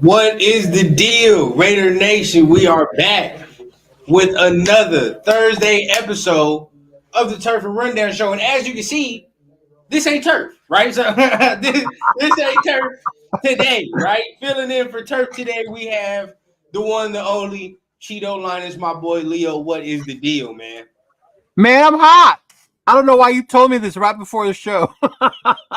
What is the deal, Raider Nation? We are back with another Thursday episode of the Turf and Rundown Show. And as you can see, this ain't turf, right? So this ain't turf today, right? Filling in for turf today, we have the one, the only Cheeto Linus, my boy Leo. What is the deal, man? Man, I'm hot. I don't know why you told me this right before the show.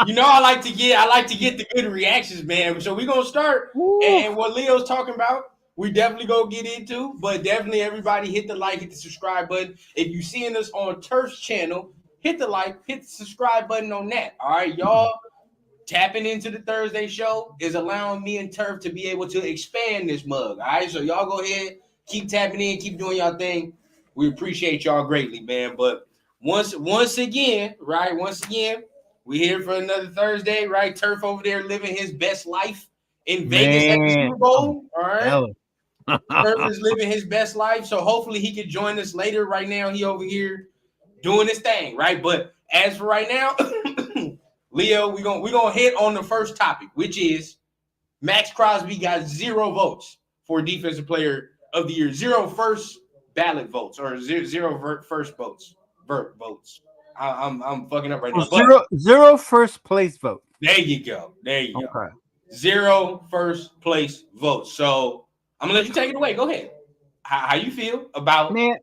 You know, I like to get the good reactions, man. So we're gonna start, and what Leo's talking about, we definitely gonna get into. But definitely, everybody hit the like, hit the subscribe button. If you seeing us on Turf's channel, hit the like, hit the subscribe button on that. All right, y'all. Tapping into the Thursday show is allowing me and Turf to be able to expand this mug. All right, so y'all go ahead, keep tapping in, keep doing y'all thing. We appreciate y'all greatly, man. But once again, right? Once again, we here for another Thursday, right? Turf over there living his best life in Vegas at the Super Bowl. All right. Turf is living his best life. So hopefully he can join us later. Right now, he over here doing his thing, right? But as for right now, Leo, we're gonna hit on the first topic, which is Max Crosby got 0 votes for Defensive Player of the Year. 0 first ballot votes or zero first votes. Votes. I'm fucking up right now. Zero first place vote. There you go. There you go. 0 first place votes. So I'm gonna let you take it away. Go ahead. How you feel about that?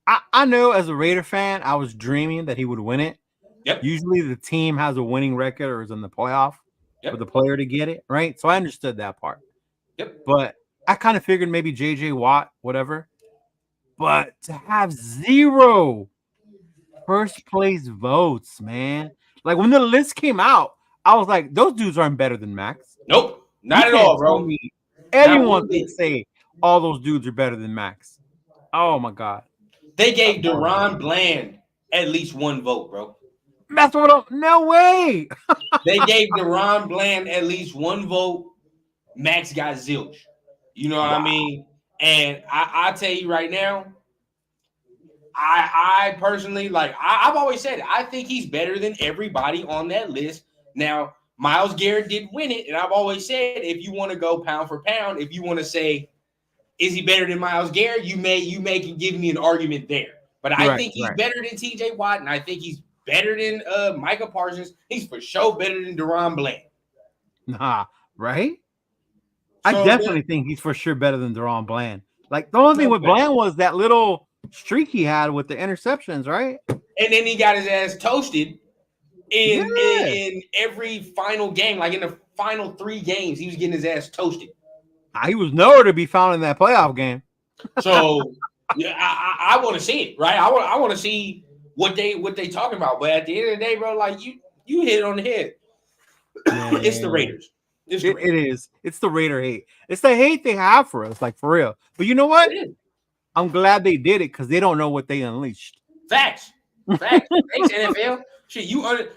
I know as a Raider fan, I was dreaming that he would win it. Yep. Usually the team has a winning record or is in the playoff for the player to get it, right? So I understood that part. Yep. But I kind of figured maybe JJ Watt, whatever. But to have 0 first place votes, man. Like when the list came out, I was like, those dudes aren't better than Max. Nope. Not at all, bro. Anyone can say all those dudes are better than Max. Oh my God. They gave DaRon Bland at least 1 vote, bro. That's what no way. They gave DaRon Bland at least 1 vote. Max got zilch. You know what I mean? And I tell you right now, I personally, like, I've always said it. I think he's better than everybody on that list. Now, Myles Garrett did win it, and I've always said if you want to go pound for pound, if you want to say, is he better than Myles Garrett, you may give me an argument there. But I think he's better than TJ Watt, and I think he's better than Micah Parsons. He's for sure better than DaRon Bland. Nah, right? I definitely think he's for sure better than DaRon Bland. Like, the only thing with Bland was that little streak he had with the interceptions, right? And then he got his ass toasted in every final game. Like, in the final 3 games, he was getting his ass toasted. He was nowhere to be found in that playoff game. So, yeah, I want to see it, right? I want to see what they talking about. But at the end of the day, bro, like, you hit it on the head. It's the Raiders. It is. It's the Raider hate. It's the hate they have for us, like, for real. But you know what? I'm glad they did it because they don't know what they unleashed. Facts. Thanks, NFL. Shit,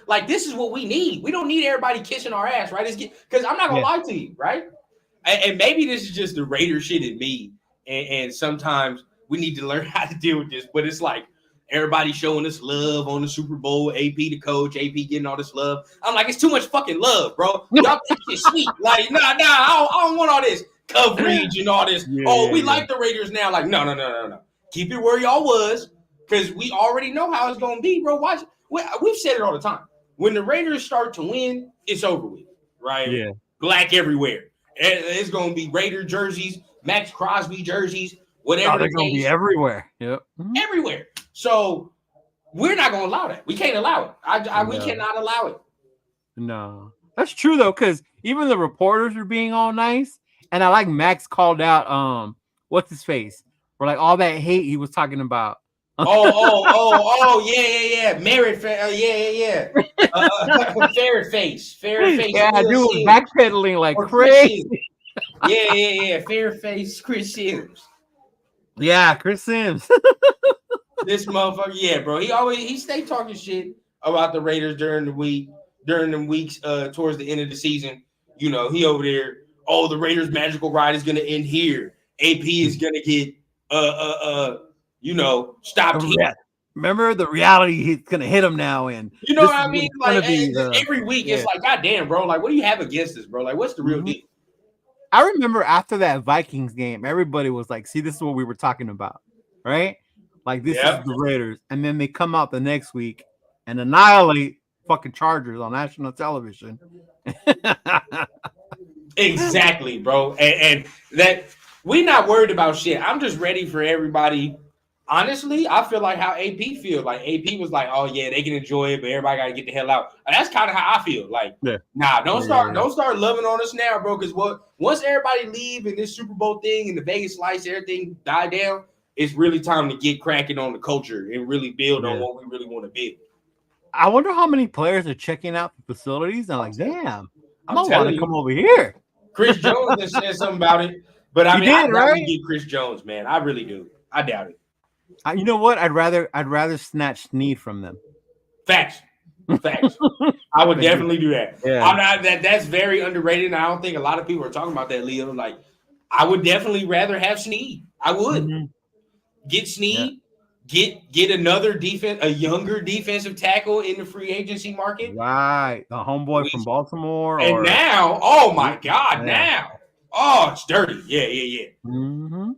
like, this is what we need. We don't need everybody kissing our ass, right? Because I'm not gonna lie to you, right? And maybe this is just the Raider shit in me, and sometimes we need to learn how to deal with this. But it's like everybody showing us love on the Super Bowl. AP the coach, AP getting all this love. I'm like, it's too much fucking love, bro. Y'all think it's sweet? Like, nah, I don't want all this coverage and all this. We like the Raiders now. Like, no. Keep it where y'all was, because we already know how it's gonna be, bro. Watch. We've said it all the time. When the Raiders start to win, it's over with, right? Yeah. Black everywhere. It's gonna be Raider jerseys, Max Crosby jerseys, whatever. They're gonna be everywhere. Yep. Everywhere. So we're not gonna allow that. We can't allow it. We cannot allow it. No, that's true though, because even the reporters are being all nice, and I like Max called out what's his face for like all that hate he was talking about. Yeah. Merit, yeah. Ferret face. Yeah, dude was backpedaling like crazy. Yeah. Ferret face, Chris Sims. Yeah, Chris Sims. This motherfucker, yeah, bro. He stay talking shit about the Raiders during the weeks towards the end of the season. You know, he over there. Oh, the Raiders' magical ride is gonna end here. AP is gonna get stopped here. Remember the reality he's gonna hit him now, and you know what I mean? Like every week, it's like, God damn, bro. Like, what do you have against us, bro? Like, what's the real deal? I remember after that Vikings game, everybody was like, "See, this is what we were talking about, right? Like this is Yep. the Raiders." And then they come out the next week and annihilate fucking Chargers on national television. Exactly, bro. And that we not worried about shit. I'm just ready for everybody. Honestly, I feel like how AP feel. Like AP was like, "Oh yeah, they can enjoy it, but everybody got to get the hell out." And that's kind of how I feel. Like, Yeah. nah, don't start loving on us now, bro. Because once everybody leave and this Super Bowl thing and the Vegas lights, everything die down, it's really time to get cracking on the culture and really build on what we really want to build. I wonder how many players are checking out the facilities and like, damn, I want to come over here. Chris Jones has said something about it, but I mean, I doubt get Chris Jones, man. I really do. I doubt it. You know what? I'd rather snatch Snead from them. Facts. I would definitely do that. Yeah. I'm not that's very underrated. And I don't think a lot of people are talking about that, Leo. Like, I would definitely rather have Snead. I would get Snead, get another a younger defensive tackle in the free agency market. Right, the homeboy from Baltimore. And now, oh my God, now, it's dirty. Yeah. Mm-hmm.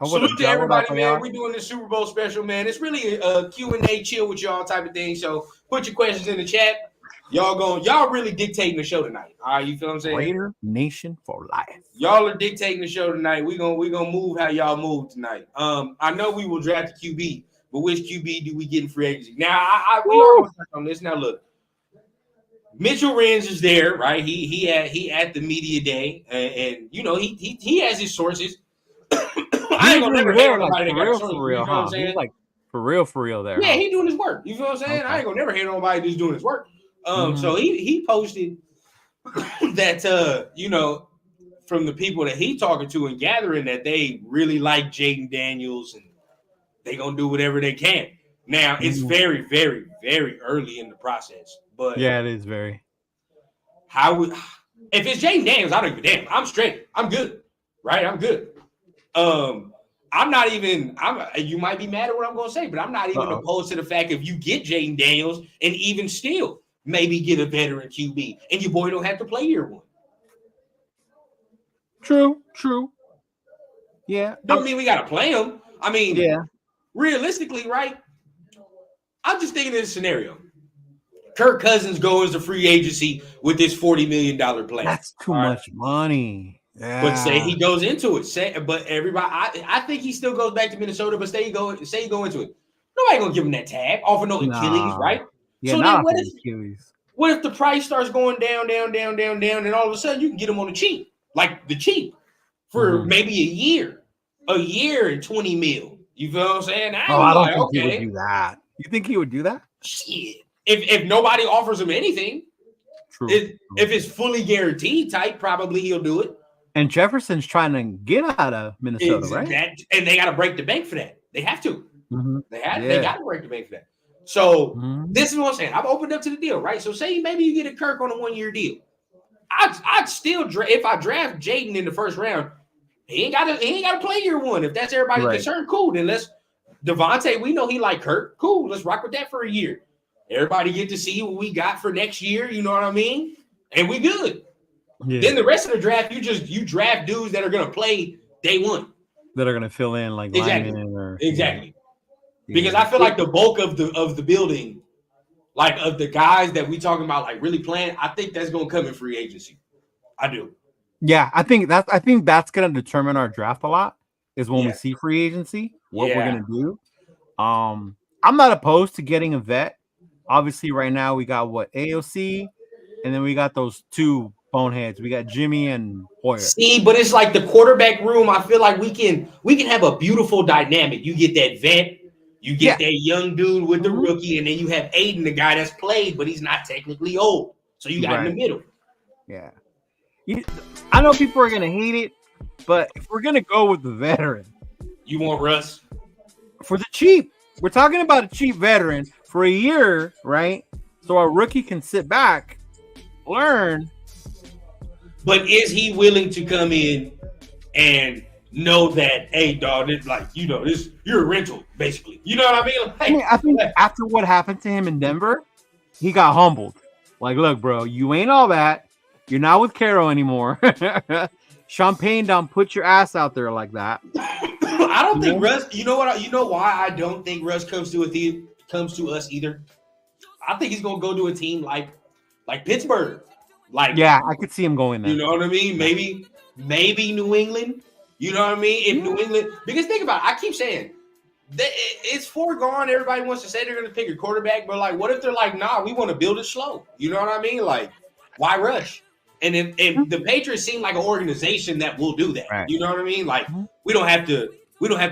Salute to everybody, man. We're doing this Super Bowl special, man. It's really a Q&A, chill with y'all type of thing. So put your questions in the chat. Y'all really dictating the show tonight. All right, you feel what I'm saying? Raider Nation for life. Y'all are dictating the show tonight. We gonna move how y'all move tonight. I know we will draft the QB, but which QB do we get in free agency? Now, we are gonna touch on this. Now, look, Mitchell Renz is there, right? He at the media day, and you know he has his sources. I ain't gonna never hate on nobody that got sources. You know what I'm saying? He's like for real there. Yeah, he doing his work. You feel what I'm saying? Okay. I ain't gonna never hate on nobody just doing his work. So he posted that you know, from the people that he talking to and gathering that they really like Jayden Daniels and they gonna do whatever they can. Now it's very, very, very early in the process, but yeah, it is very. If it's Jayden Daniels, I don't give a damn. I'm straight. I'm good, right? I'm good. I'm not even. You might be mad at what I'm gonna say, but I'm not even opposed to the fact if you get Jayden Daniels and even still maybe get a veteran QB and your boy don't have to play year one. True. Yeah, don't mean we gotta play him. I mean, realistically, right? I'm just thinking of this scenario. Kirk Cousins goes to free agency with this $40 million plan. That's too much money. Yeah. But say he goes into it. But everybody, I think he still goes back to Minnesota. But say you go into it. Nobody gonna give him that tag off of no Achilles, right? Yeah, so not then Achilles. What if the price starts going down, and all of a sudden you can get him on the cheap, for maybe a year and $20 million. You feel what I'm saying? I don't think he would do that. You think he would do that? Shit. If nobody offers him anything, if it's fully guaranteed type, probably he'll do it. And Jefferson's trying to get out of Minnesota, right? And they got to break the bank for that. They have to. They got to break the bank for that. So this is what I'm saying. I've opened up to the deal, right? So say maybe you get a Kirk on a 1-year deal. I'd still if I draft Jayden in the first round, he ain't got to play year one. If that's everybody's concern, cool. Then let's Devontae. We know he like Kirk. Cool. Let's rock with that for a year. Everybody get to see what we got for next year. You know what I mean? And we good. Yeah. Then the rest of the draft, you draft dudes that are gonna play day one. That are gonna fill in like exactly. Because I feel like the bulk of the building, like of the guys that we talking about, like really playing, I think that's gonna come in free agency. I do. Yeah, I think that's gonna determine our draft a lot. Is when we see free agency, what we're gonna do. I'm not opposed to getting a vet. Obviously, right now we got AOC, and then we got those two boneheads. We got Jimmy and Hoyer. See, but it's like the quarterback room. I feel like we can have a beautiful dynamic. You get that vet, you get that young dude with the rookie, and then you have Aiden, the guy that's played, but he's not technically old. So you got in the middle. Yeah. I know people are gonna hate it, but if we're gonna go with the veteran, you want Russ for the cheap. We're talking about a cheap veteran for a year, right? So our rookie can sit back, learn. But is he willing to come in and know that, hey, dog, this, you're a rental, basically. You know what I mean? I think after what happened to him in Denver, he got humbled. Like, look, bro, you ain't all that. You're not with Carroll anymore. Champagne don't put your ass out there like that. I don't think Russ. You know what? You know why I don't think Russ comes to us either. I think he's gonna go to a team like Pittsburgh. Like, yeah, I could see him going there. You know what I mean? Maybe New England. You know what I mean? If New England, because think about it, I keep saying it's foregone. Everybody wants to say they're going to pick a quarterback, but like, what if they're like, nah, we want to build it slow? You know what I mean? Like, why rush? And if the Patriots seem like an organization that will do that, right. You know what I mean? Like, we don't have to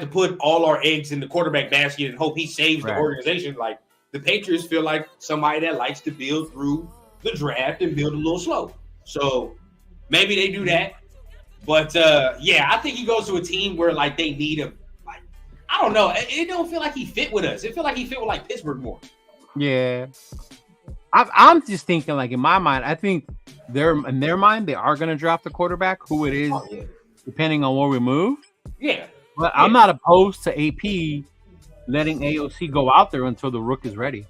put all our eggs in the quarterback basket and hope he saves the organization. Like, the Patriots feel like somebody that likes to build through the draft and build a little slow. So maybe they do that. But yeah, I think he goes to a team where like they need him. Like, I don't know. It don't feel like he fit with us. It feel like he fit with like Pittsburgh more. Yeah. I'm just thinking, like, in my mind, I think in their mind they are going to draft the quarterback, who it is, depending on where we move. Yeah. But I'm not opposed to AP letting AOC go out there until the rook is ready.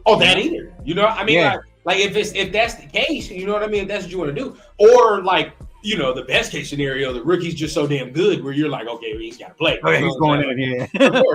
Oh, that either. You know, I mean, like if that's the case, you know what I mean? If that's what you want to do, or like, you know, the best case scenario, the rookie's just so damn good where you're like, okay, well, he's got to play. Okay, he's going in here.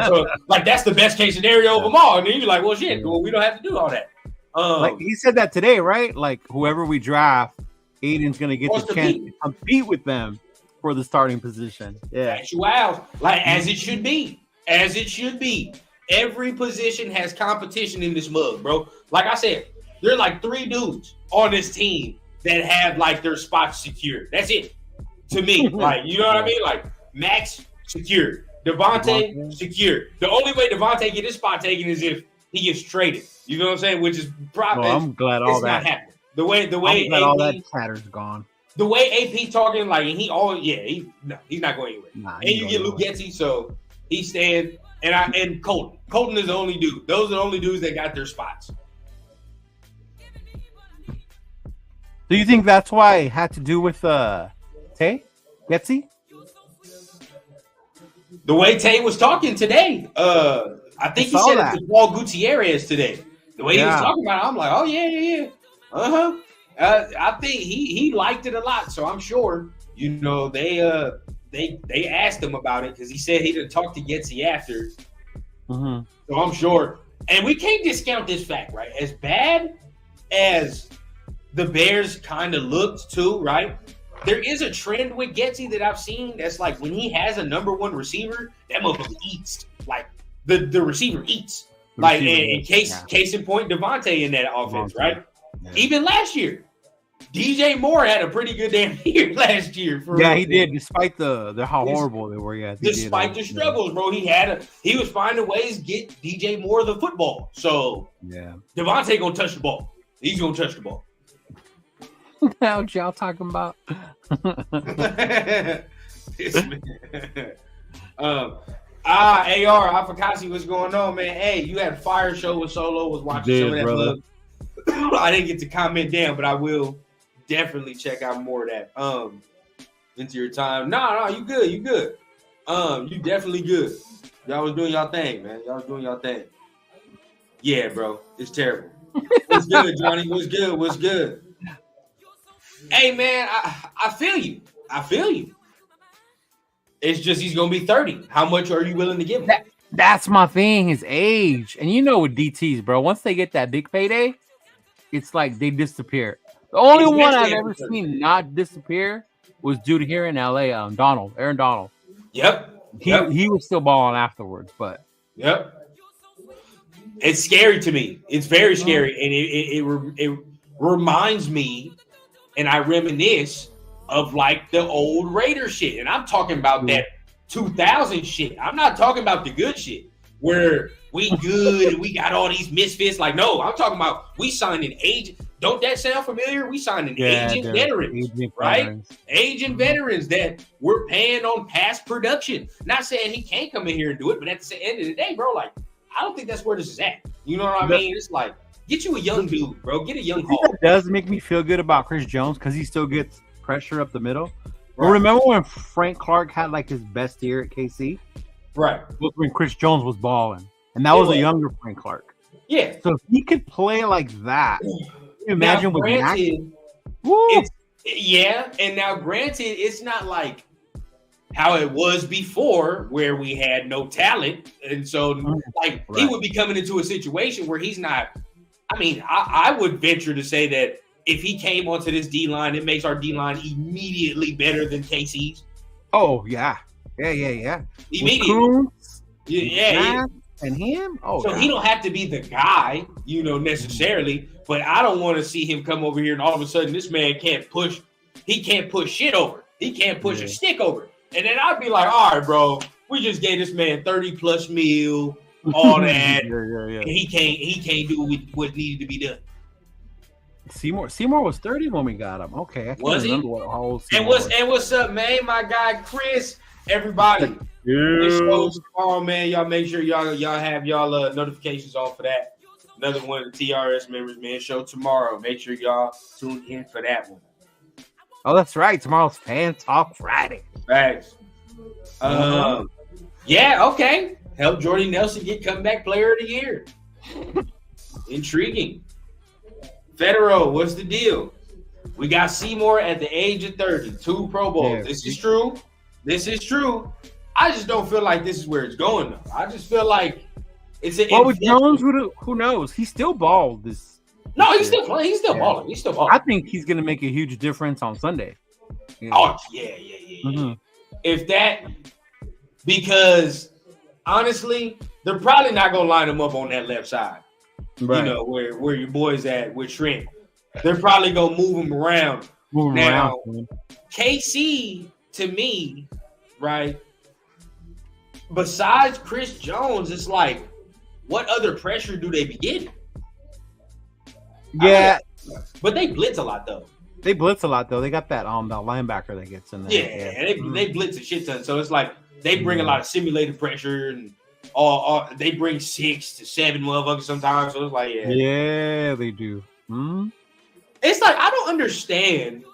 So, like, that's the best case scenario of them all. And then you're like, well, shit, well, we don't have to do all that. Like he said that today, right? Like, whoever we draft, Aiden's going to get the chance to compete with them for the starting position. Yeah. Wow. Like, as it should be. As it should be. Every position has competition in this mug, bro. Like I said, there are like 3 dudes on this team that have like their spots secured. That's it. To me, like, you know what I mean? Like, Max secured, Devontae secured. The only way Devontae get his spot taken is if he gets traded. You know what I'm saying? Which is probably I'm glad all that happening. The way I'm glad AP, all that chatter's gone. The way AP talking, like, and he's not going anywhere. And you get Luke Getsy, so he's staying. And Colton. Colton is the only dude. Those are the only dudes that got their spots. Do you think that's why it had to do with Tay? Getsy? The way Tay was talking today, I think he said it to Paul Gutierrez today. The way he was talking about it, I'm like, oh, yeah. Uh-huh. I think he liked it a lot, so I'm sure, you know, they asked him about it because he said he didn't talk to Getsy after. Mm-hmm. So I'm sure. And we can't discount this fact, right? As bad as the Bears kind of looked too, right? There is a trend with Getsy that I've seen that's like when he has a number 1 receiver, that motherfucker eats. Like the receiver eats. Like in case in point, Devontae in that offense, right? Yeah. Even last year, DJ Moore had a pretty good damn year last year. He did, despite the how horrible they were. Yeah, despite the struggles, bro, he was finding ways to get DJ Moore the football. So yeah, Devontae gonna touch the ball. He's gonna touch the ball. Now what y'all talking about? AR Afakasi, what's going on, man? Hey, you had a fire show with Solo. Was watching some of that love. I didn't get to comment down, but I will definitely check out more of that. Into your time. No, you good. You definitely good. Y'all was doing y'all thing, man. Y'all was doing y'all thing. Yeah, bro. It's terrible. What's good, Johnny? What's good? Hey, man, I feel you. It's just he's gonna be 30. How much are you willing to give him? That's my thing, his age. And you know with DTs, bro, once they get that big payday, it's like they disappear. The only one I've ever seen not disappear was dude here in LA, Aaron Donald. Yep. He was still balling afterwards, but it's scary to me. It's very scary, and it reminds me, and I reminisce of like the old Raider shit. And I'm talking about that 2000 shit. I'm not talking about the good shit where we good and we got all these misfits. Like, no, I'm talking about we signed an agent. Don't that sound familiar? We signed an agent veterans, right? Agent veterans that we're paying on past production. Not saying he can't come in here and do it, but at the end of the day, bro, like, I don't think that's where this is at. You know what I mean? It's like, get you a young dude, bro. Get a young Hawk. That does make me feel good about Chris Jones because he still gets pressure up the middle. Right. Remember when Frank Clark had like his best year at KC? Right. When Chris Jones was balling. And that was a younger Frank Clark. Yeah. So if he could play like that, can you imagine now, with granted, Yeah, and now granted, it's not like how it was before where we had no talent. And so like he would be coming into a situation where he's not. I mean, I would venture to say that if he came onto this D line, it makes our D line immediately better than KC's. Oh yeah. Immediately. Yeah. And him? Oh, so he don't have to be the guy, necessarily. But I don't want to see him come over here and all of a sudden this man can't push. He can't push shit over. He can't push a stick over. And then I'd be like, all right, bro, we just gave this man 30+ meal, all that. And he can't do what needed to be done. Seymour was 30 when we got him. Okay, I can't remember what old Seymour was. And what's up, man? My guy Chris. Everybody. This show's tomorrow, man. Y'all make sure y'all have y'all notifications on for that. Another one of the TRS members, man. Show tomorrow. Make sure y'all tune in for that one. Oh, that's right. Tomorrow's Fan Talk Friday. Thanks. Yeah, okay. Help Jordy Nelson get comeback player of the year. Intriguing. Federal, what's the deal? We got Seymour at the age of 30, 2 Pro Bowls. Yeah. This is true. I just don't feel like this is where it's going, though. I just feel like it's an. Well, with Jones, who knows? He's still balled this. No, he's still playing. He's still balling. He's still balling. I think he's going to make a huge difference on Sunday. Yeah. Oh, yeah. Mm-hmm. If that, because honestly, they're probably not going to line him up on that left side. Right. Where your boy's at with Trent. They're probably going to move him around. KC, to me, right, besides Chris Jones, it's like, what other pressure do they be getting? Yeah. But they blitz a lot, though. They blitz a lot, though. They got that linebacker that gets in there. Yeah. They blitz a shit ton. So it's like they bring a lot of simulated pressure and they bring 6 to 7 motherfuckers sometimes. So it's like, yeah, they do. Mm-hmm. It's like I don't understand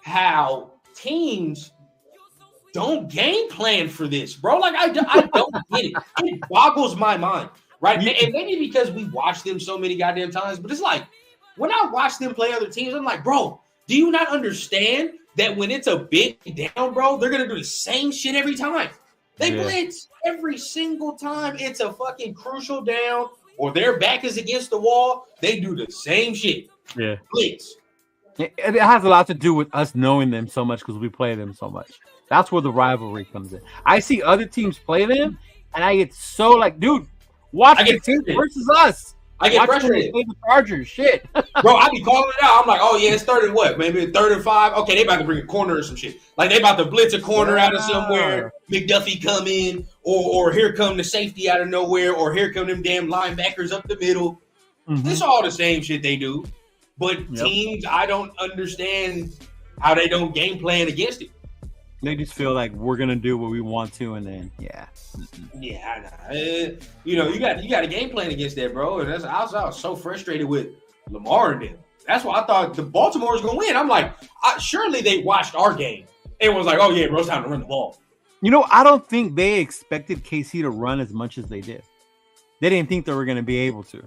how teams don't game plan for this, bro. Like I don't get it. It boggles my mind, right? And maybe because we watched them so many goddamn times, but it's like when I watch them play other teams, I'm like, bro, do you not understand that when it's a big down, bro, they're gonna do the same shit every time? They blitz every single time it's a fucking crucial down or their back is against the wall. They do the same shit. Yeah, blitz. It has a lot to do with us knowing them so much because we play them so much. That's where the rivalry comes in. I see other teams play them, and I get so like, dude, watch the team versus us. I get frustrated. The Chargers, shit. Bro, I be calling it out. I'm like, oh, yeah, it's 3rd and what? Maybe 3rd and 5. Okay, they about to bring a corner or some shit. Like, they about to blitz a corner out of somewhere. McDuffie come in, or here come the safety out of nowhere, or here come them damn linebackers up the middle. Mm-hmm. It's all the same shit they do. But teams, I don't understand how they don't game plan against it. They just feel like we're gonna do what we want to, and then you got a game plan against that, bro. And I was so frustrated with Lamar and them. That's why I thought the Baltimore was gonna win. I'm like, surely they watched our game and was like, oh yeah, bro, it's time to run the ball. I don't think they expected KC to run as much as they did. They didn't think they were gonna be able to.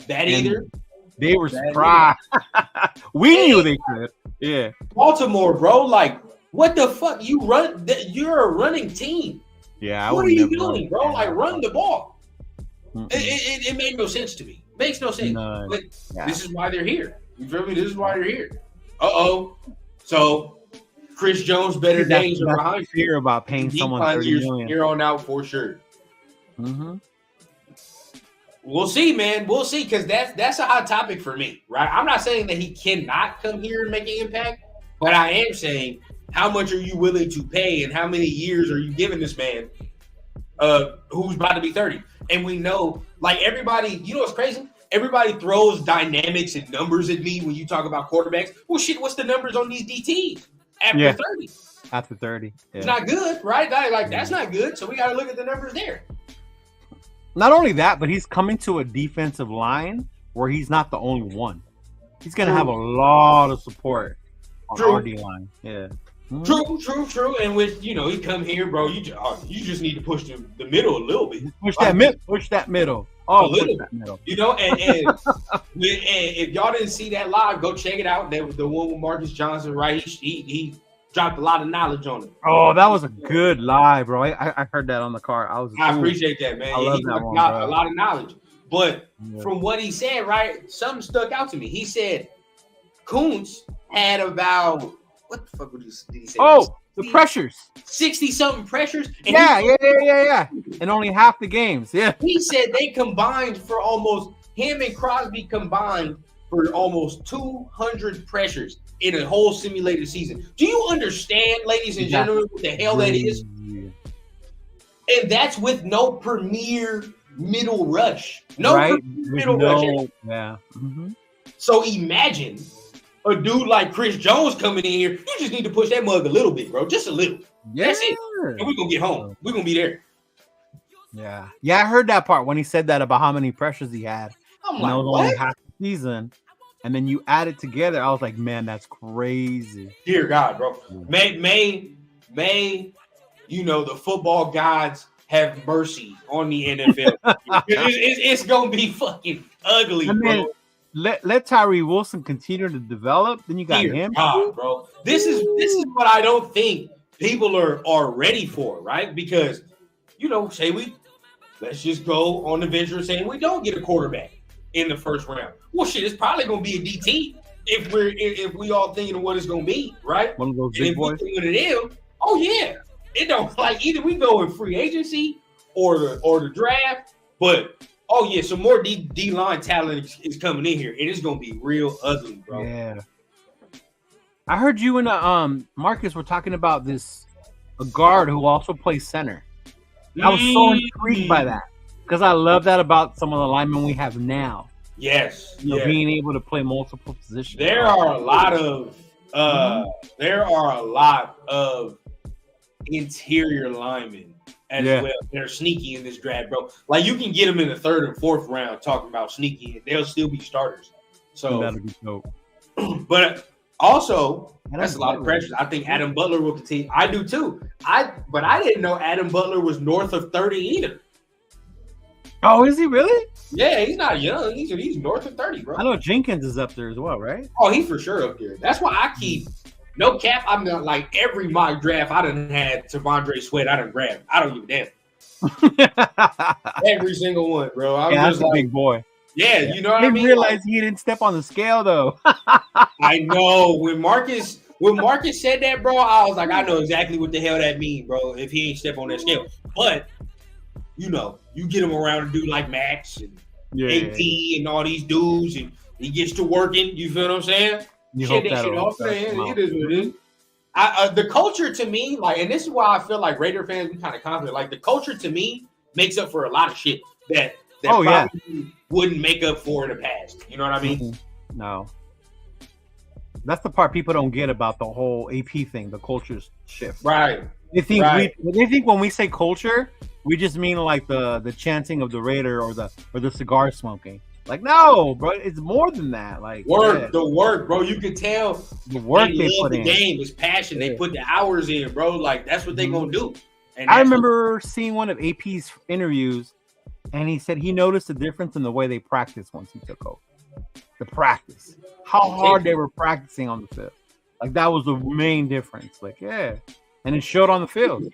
That either. They were surprised. We knew they could. Yeah. Baltimore, bro, like. What the fuck? You're a running team. Yeah. What are you doing, bro? Like, run the ball. It made no sense to me. Makes no sense. No. But this is why they're here. You feel me? This is why they're here. So Chris Jones better days are behind. Fear about paying someone $30 million here on out for sure. Mm-hmm. We'll see, man. We'll see, because that's a hot topic for me, right? I'm not saying that he cannot come here and make an impact, but I am saying, how much are you willing to pay and how many years are you giving this man who's about to be 30? And we know, like, everybody, what's crazy? Everybody throws dynamics and numbers at me when you talk about quarterbacks. Well, shit, what's the numbers on these DTs after 30? After 30. Yeah. It's not good, right? That's not good. So we got to look at the numbers there. Not only that, but he's coming to a defensive line where he's not the only one. He's going to have a lot of support on our D-line. Yeah. True. And with, you come here, bro, you just need to push the middle a little bit. Push that middle. Oh, a little, push that metal. you know, and if y'all didn't see that live, go check it out. That was the one with Marcus Johnson, right? He dropped a lot of knowledge on it. Oh, that was a good live, bro. I heard that on the car. I appreciate that, man. I Yeah, love he that dropped one, a bro. lot of knowledge. But Yeah. from what he said, right, something stuck out to me. He said Kuntz had about what the fuck did he say? Oh, the pressures. 60-something pressures. And Yeah. And only half the games. Yeah. He said they combined for almost him and Crosby combined for almost 200 pressures in a whole simulated season. Do you understand, ladies and gentlemen, what the hell that is? And that's with no premier middle rush. No premier middle rush. Yeah. Mm-hmm. So imagine a dude like Chris Jones coming in here. You just need to push that mug a little bit, bro. Just a little. Yeah. That's it. And we're going to get home. We're going to be there. Yeah. Yeah, I heard that part when he said that about how many pressures he had. I'm And like, that was what? only half the season. And then you add it together. I was like, man, that's crazy. Dear God, bro. May, you know, the football gods have mercy on the NFL. it's going to be fucking ugly, And then bro. let Tyree Wilson continue to develop. Then you got Dear him. God, bro. This is what I don't think people are ready for, right? Because, you know, let's just go on the venture of saying we don't get a quarterback in the first round. Well, shit, it's probably going to be a DT if we all thinking of what it's going to be, right? One of those And big if boys. we think it is, oh yeah, it don't like either we go in free agency or the draft, but oh yeah, some more D line talent is coming in here. It is going to be real ugly, bro. Yeah. I heard you and Marcus were talking about a guard who also plays center. I was so intrigued by that because I love that about some of the linemen we have now. Yes, You know, being able to play multiple positions. There are a lot of interior linemen as well. They're sneaky in this draft, bro. Like you can get them in the 3rd and 4th round talking about sneaky, and they'll still be starters. So that'll be dope. But also, that's a lot of Butler. pressure. I think Adam Butler will continue. I do too. But I didn't know Adam Butler was north of 30 either. Oh, is he really? Yeah, he's not young. He's north of 30, bro. I know Jenkins is up there as well, right? Oh, he's for sure up there. That's why I keep no cap. I'm not like every mock draft I done had T'Vondre Sweat. I done grabbed. I don't give a damn. Every single one, bro. I'm Yeah, just that's a like, big boy. yeah, you know what I I didn't mean? realize he didn't step on the scale though. I know when Marcus said that, bro, I was like, I know exactly what the hell that means, bro. If he ain't step on that scale, but you know, you get him around a dude like Max and AT and all these dudes, and he gets to working. You feel what I'm saying? You Shit, hope that shit that'll off, man. It is what it is. The culture to me, like, and this is why I feel like Raider fans be kind of confident. Like, the culture to me makes up for a lot of shit that probably wouldn't make up for in the past. You know what I mean? Mm-hmm. No. That's the part people don't get about the whole AP thing, the culture shift. Right. They think when we say culture, we just mean like the chanting of the Raider or the cigar smoking. Like, no, bro, it's more than that. Like the work, bro. You can tell the work they love put in. The game is passion. They put the hours in, bro. Like that's what they gonna do. And I remember seeing one of AP's interviews, and he said he noticed a difference in the way they practiced once he took over. The practice, how hard they were practicing on the field. Like that was the main difference. Like, yeah, and it showed on the field.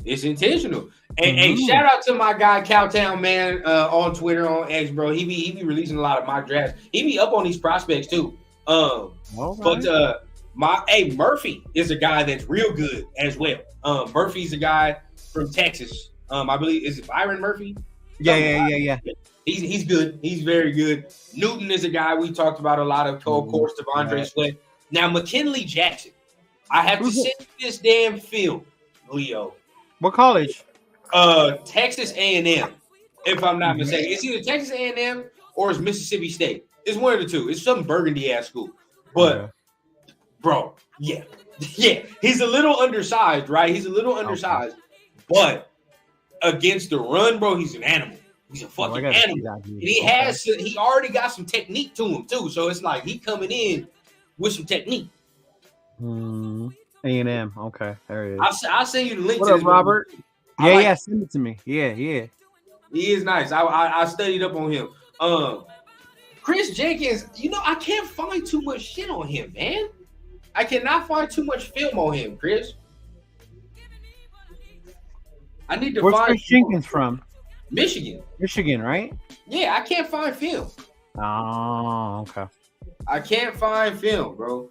It's intentional. And hey, shout out to my guy Cowtown man on Twitter, on X, bro. He be releasing a lot of mock drafts. He be up on these prospects too. But Murphy is a guy that's real good as well. Murphy's a guy from Texas. I believe is it Byron Murphy? Yeah. He's good. He's very good. Newton is a guy we talked about a lot of. Of course, T'Vondre Sweat. Now McKinley Jackson. I have to send this damn film, Leo. What college? Texas A&M, if I'm not mistaken. It's either Texas A&M or it's Mississippi State. It's one of the two. It's some burgundy ass school. But, bro, yeah, he's a little undersized, right? He's a little undersized, but against the run, bro, he's an animal. He's a fucking animal. And he already got some technique to him too. So it's like he coming in with some technique. A&M. Okay, there it is. I'll send you the link what to up, this Robert? movie. Yeah, send it to me. Yeah. He is nice. I studied up on him. Chris Jenkins, I can't find too much shit on him, man. I cannot find too much film on him, Chris. I need to Where's find Chris Jenkins from? Michigan. Michigan, right? Yeah, I can't find film. Oh, okay. I can't find film, bro.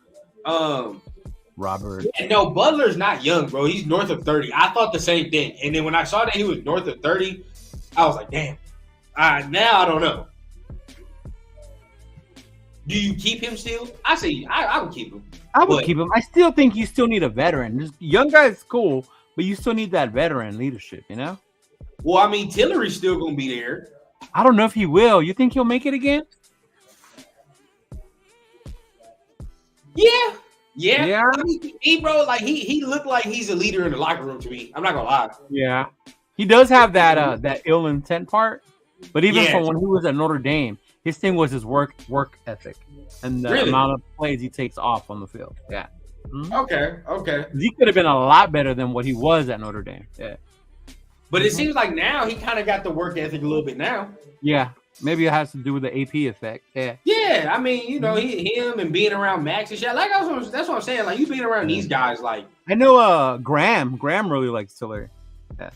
Robert. Yeah, no, Butler's not young, bro. He's north of 30. I thought the same thing. And then when I saw that he was north of 30, I was like, damn. Now I don't know. Do you keep him still? I say I would keep him. I would keep him. I still think you still need a veteran. Just young guy's cool, but you still need that veteran leadership, you know? Well, I mean, Tillery's still going to be there. I don't know if he will. You think he'll make it again? Yeah. Yeah. I mean, bro, like he looked like he's a leader in the locker room to me. I'm not gonna lie. Yeah. He does have that ill intent part, but even from when he was at Notre Dame, his thing was his work ethic and the amount of plays he takes off on the field. Yeah. Mm-hmm. Okay. He could have been a lot better than what he was at Notre Dame. Yeah. But it seems like now he kind of got the work ethic a little bit now. Yeah. Maybe it has to do with the AP effect. Yeah. Yeah. I mean, him and being around Max and shit. Like that's what I'm saying. Like you being around these guys, like I know Graham really likes Tillery. Yeah.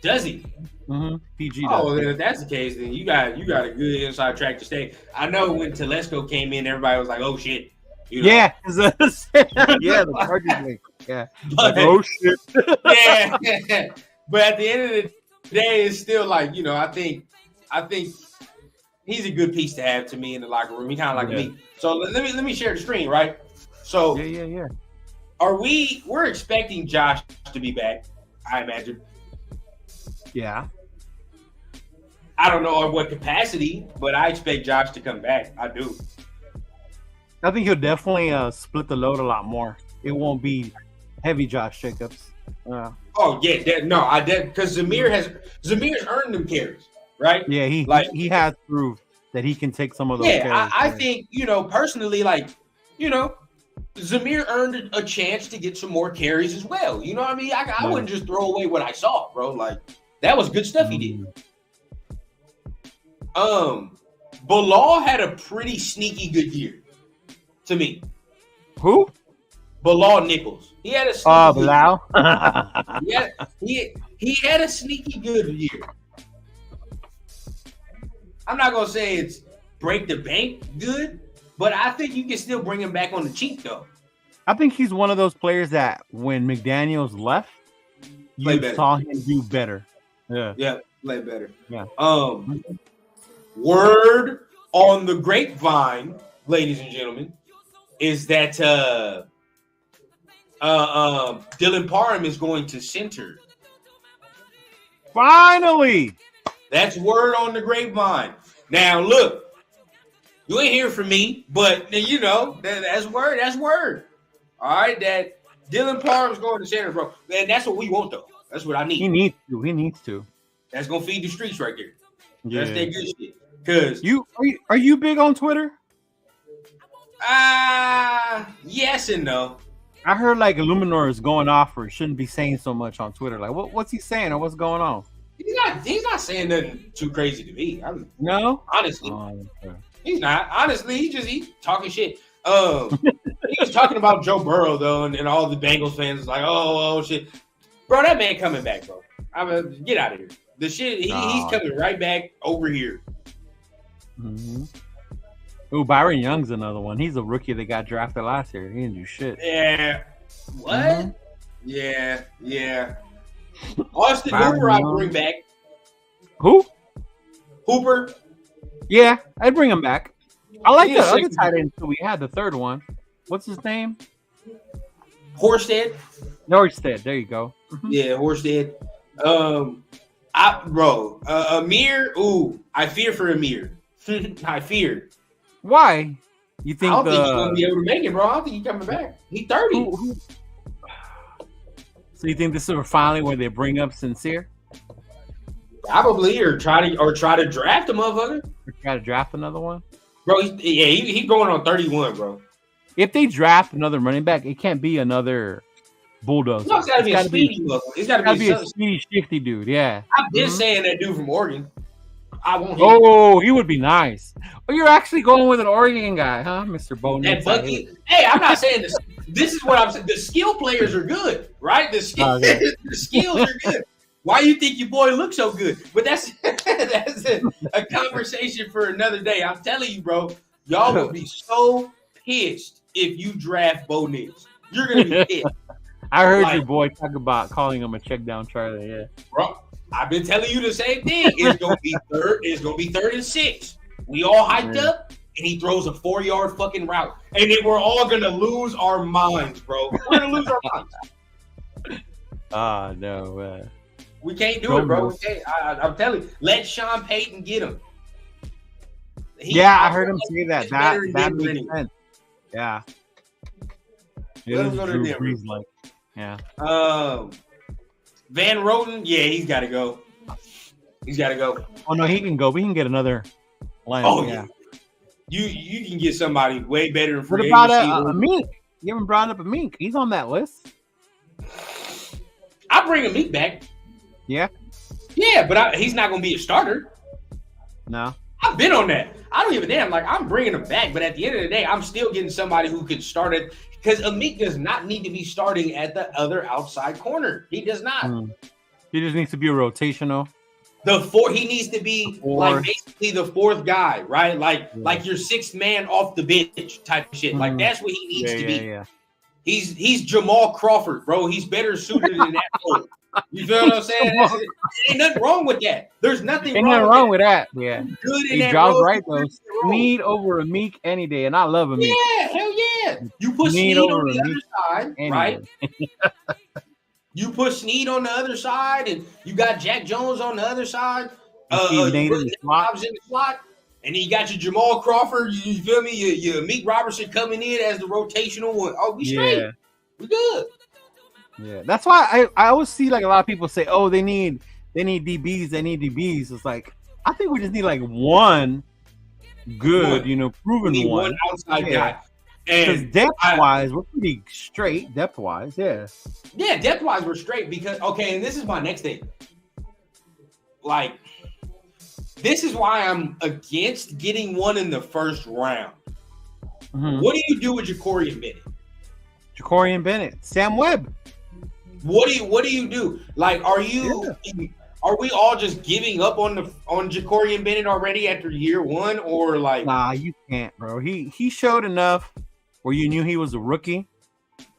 Does he? Mm-hmm. PG does. Oh, then if that's the case, then you got a good inside track to stay. I know when Telesco came in, everybody was like, "Oh shit!" Yeah, yeah, the Chargers link. Yeah, but, oh shit. yeah, but at the end of the day, it's still like I think he's a good piece to have to me in the locker room. He kind of like me. So let me share the screen, right? So yeah. We're expecting Josh to be back, I imagine. Yeah. I don't know at what capacity, but I expect Josh to come back. I do. I think he'll definitely split the load a lot more. It won't be heavy Josh Jacobs. Oh yeah, because Zamir's earned them carries, right? Yeah, he has proved that he can take some of those. Yeah, I think personally, Zamir earned a chance to get some more carries as well. You know what I mean? I wouldn't just throw away what I saw, bro. Like that was good stuff he did. Bilal had a pretty sneaky good year to me. Who? Bilal Nichols. He had a sneaky Bilal. he had a sneaky good year. I'm not gonna say it's break the bank good, but I think you can still bring him back on the cheap though. I think he's one of those players that when McDaniels left, you saw him do better. Yeah, play better. Yeah. Word on the grapevine, ladies and gentlemen, is that Dylan Parham is going to center. Finally, that's word on the grapevine. Now look, you ain't hear from me, but that's word. That's word. All right, that Dylan Parham's going to center, bro, and that's what we want though. That's what I need. He needs to. That's gonna feed the streets right there. Yeah. That's that good shit. Cause are you big on Twitter? Yes and no. I heard like Illuminor is going off or shouldn't be saying so much on Twitter. Like what's he saying or what's going on? He's not saying nothing too crazy to me. No, honestly, okay. He's not. Honestly, he's talking shit. He was talking about Joe Burrow though, and all the Bengals fans like, oh shit, bro, that man coming back, bro. Get out of here. The shit he's coming right back over here. Mm-hmm. Oh, Byron Young's another one. He's a rookie that got drafted last year. He didn't do shit. Yeah. What? Mm-hmm. Yeah. Austin Hooper, I'll bring back. Who? Hooper. Yeah, I'd bring him back. I like the other tight end too. We had the third one. What's his name? Horsted. There you go. Mm-hmm. Yeah, Horsted. Amir. Ooh, I fear for Amir. I fear. Why? You think? I don't think he's gonna be able to make it, bro. I don't think he's coming back. He's 30. So you think this is finally where they bring up Sincere? Probably, or try to draft a motherfucker. Or try to draft another one, bro. He's going on 31, bro. If they draft another running back, it can't be another bulldozer. No, it's got to be a gotta speedy motherfucker. It's got to gotta be be a something. speedy, shifty dude. Yeah. I've been saying that dude from Oregon. I won't. Oh, he would be nice. Oh, you're actually going with an Oregon guy, huh, Mr. Bo? That Bucky. Hey, I'm not saying this. This is what I'm saying. The skill players are good, right? The skills are good. Why you think your boy looks so good? But that's a conversation for another day. I'm telling you, bro. Y'all will be so pissed if you draft Bo Nix. You're gonna be pissed. I heard your boy talk about calling him a check down Charlie. Yeah, bro. I've been telling you the same thing. It's gonna be third. It's gonna be 3rd and 6. We all hyped up, and he throws a 4-yard fucking route, and then we're all gonna lose our minds, bro. We're gonna lose our minds. No. We can't do it, bro. We can't. I'm telling you. Let Sean Payton get him. I heard him say that. That makes sense. Yeah. Let him go to Denver. Like, yeah. Van Roten, he's got to go. He's got to go. Oh no, he can go. We can get another line. Oh yeah. You can get somebody way better than free What about a Mink? You haven't brought up a Mink. He's on that list. I'll bring a Mink back. Yeah. Yeah, but he's not going to be a starter. No. I've been on that. I don't give a damn. Like, I'm bringing him back, but at the end of the day, I'm still getting somebody who could start it because Amik does not need to be starting at the other outside corner. He does not. He just needs to be a rotational. He needs to be like basically the 4th guy, right? Like your 6th man off the bench type of shit. Like that's what he needs to be. Yeah. He's Jamal Crawford, bro. He's better suited than that role. You feel what I'm saying? Ain't nothing wrong with that. There's nothing wrong with that. Yeah. Good in he that draws role. Right though. Snead over Amik any day, and I love Amik. Yeah, hell yeah. You put Snead on the other side, right? You put Snead on the other side, and you got Jack Jones on the other side. You put in the slot, and then you got your Jamal Crawford. You feel me? Your Amik Robertson coming in as the rotational one. Oh, we straight. We good. Yeah, that's why I always see like a lot of people say, "Oh, they need DBs, they need DBs." It's like I think we just need like one good, proven one outside guy. Because depth-wise, we're pretty straight. Depth-wise, yeah, depth-wise, we're straight because and this is my next thing. Like, this is why I'm against getting one in the first round. Mm-hmm. What do you do with Ja'Cory Bennett? Sam Webb. What do you do? Like, are we all just giving up on Ja'Cory Bennett already after year 1, or like? Nah, you can't, bro. He showed enough where you knew he was a rookie,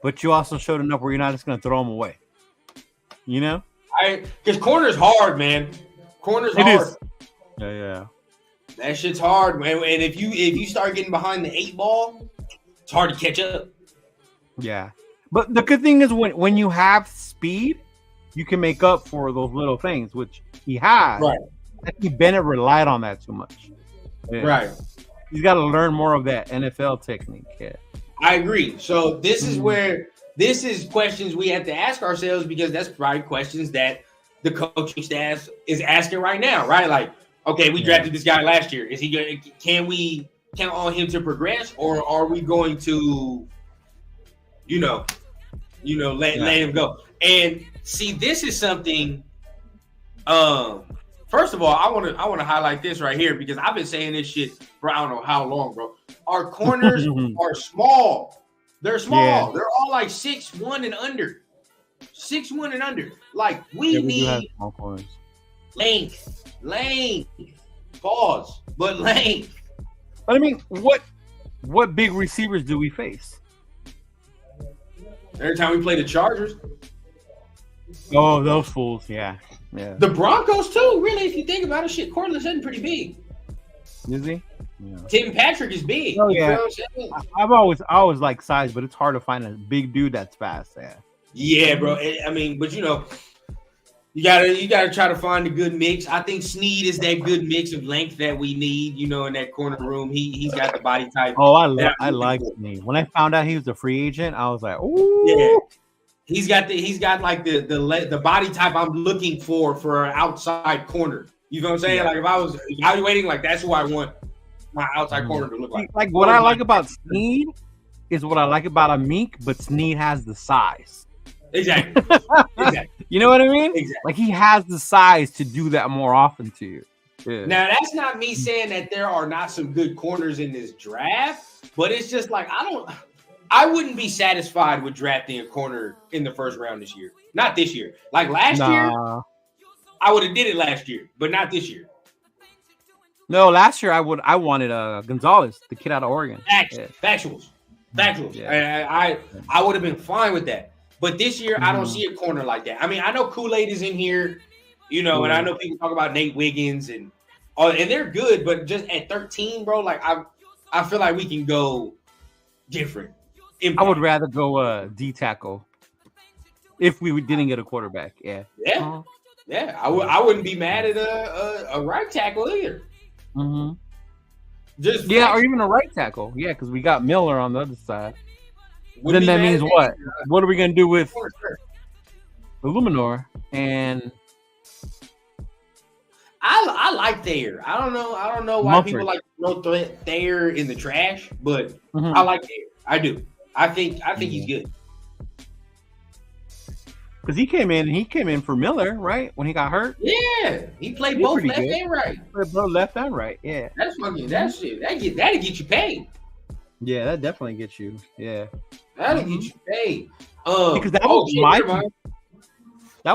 but you also showed enough where you're not just gonna throw him away. You know? Because corner's hard, man. Corner's hard. Yeah. That shit's hard, man. And if you start getting behind the 8 ball, it's hard to catch up. Yeah. But the good thing is when you have speed, you can make up for those little things, which he has. Right. I think Bennett relied on that too much. Yeah. Right. He's got to learn more of that NFL technique. Yeah. I agree. So this is questions we have to ask ourselves because that's probably questions that the coaching staff is asking right now, right? Like, okay, we drafted this guy last year. Is he going? Can we count on him to progress, or are we going to, let him go? And see, this is something. First of all, I want to highlight this right here because I've been saying this shit for I don't know how long, bro. Our corners are small. They're small. Yeah. They're all like 6'1" and under. 6'1" and under. Like we need length. Pause. But length. But I mean, what big receivers do we face? Every time we play the Chargers. Oh, those fools! Yeah. The Broncos too. Really, if you think about it, shit, Cortland Sutton pretty big. Is he? Yeah. Tim Patrick is big. Oh yeah. I've always liked size, but it's hard to find a big dude that's fast. Yeah. Yeah, bro. I mean, but you gotta try to find a good mix. I think Snead is that good mix of length that we need. In that corner room, he's got the body type. Oh, I like Snead. When I found out he was a free agent, I was like, ooh. Yeah. He's got like the body type I'm looking for an outside corner. You know what I'm saying? Yeah. Like if I was evaluating, like that's who I want my outside corner to look like. Like what I like about Snead is what I like about Amik, but Snead has the size. Exactly. Exactly. You know what I mean? Exactly. Like he has the size to do that more often to you. Yeah. Now that's not me saying that there are not some good corners in this draft, but it's just like I wouldn't be satisfied with drafting a corner in the first round this year. Not this year. Like last year, I would have did it last year, but not this year. No, last year I wanted Gonzalez, the kid out of Oregon. Factuals. Yeah. I would have been fine with that. But this year, I don't see a corner like that. I mean, I know Kool-Aid is in here, you know, and I know people talk about Nate Wiggins and they're good, but just at 13, bro, like I feel like we can go different. I would rather go D tackle if we didn't get a quarterback. Yeah. Yeah. I wouldn't be mad at a right tackle either. Mm-hmm. Or even a right tackle. Yeah, because we got Miller on the other side. Then that means what? What are we gonna do with Illuminor? And I like Thayer. I don't know why people like to throw Thayer in the trash, but I like Thayer. I do. I think he's good. Because he came in for Miller, right? When he got hurt. Yeah, he played both left and right. Both left and right. Yeah, that's fucking that shit. That'll get you paid. Yeah, that definitely gets you. Yeah, that'll get you paid. Because that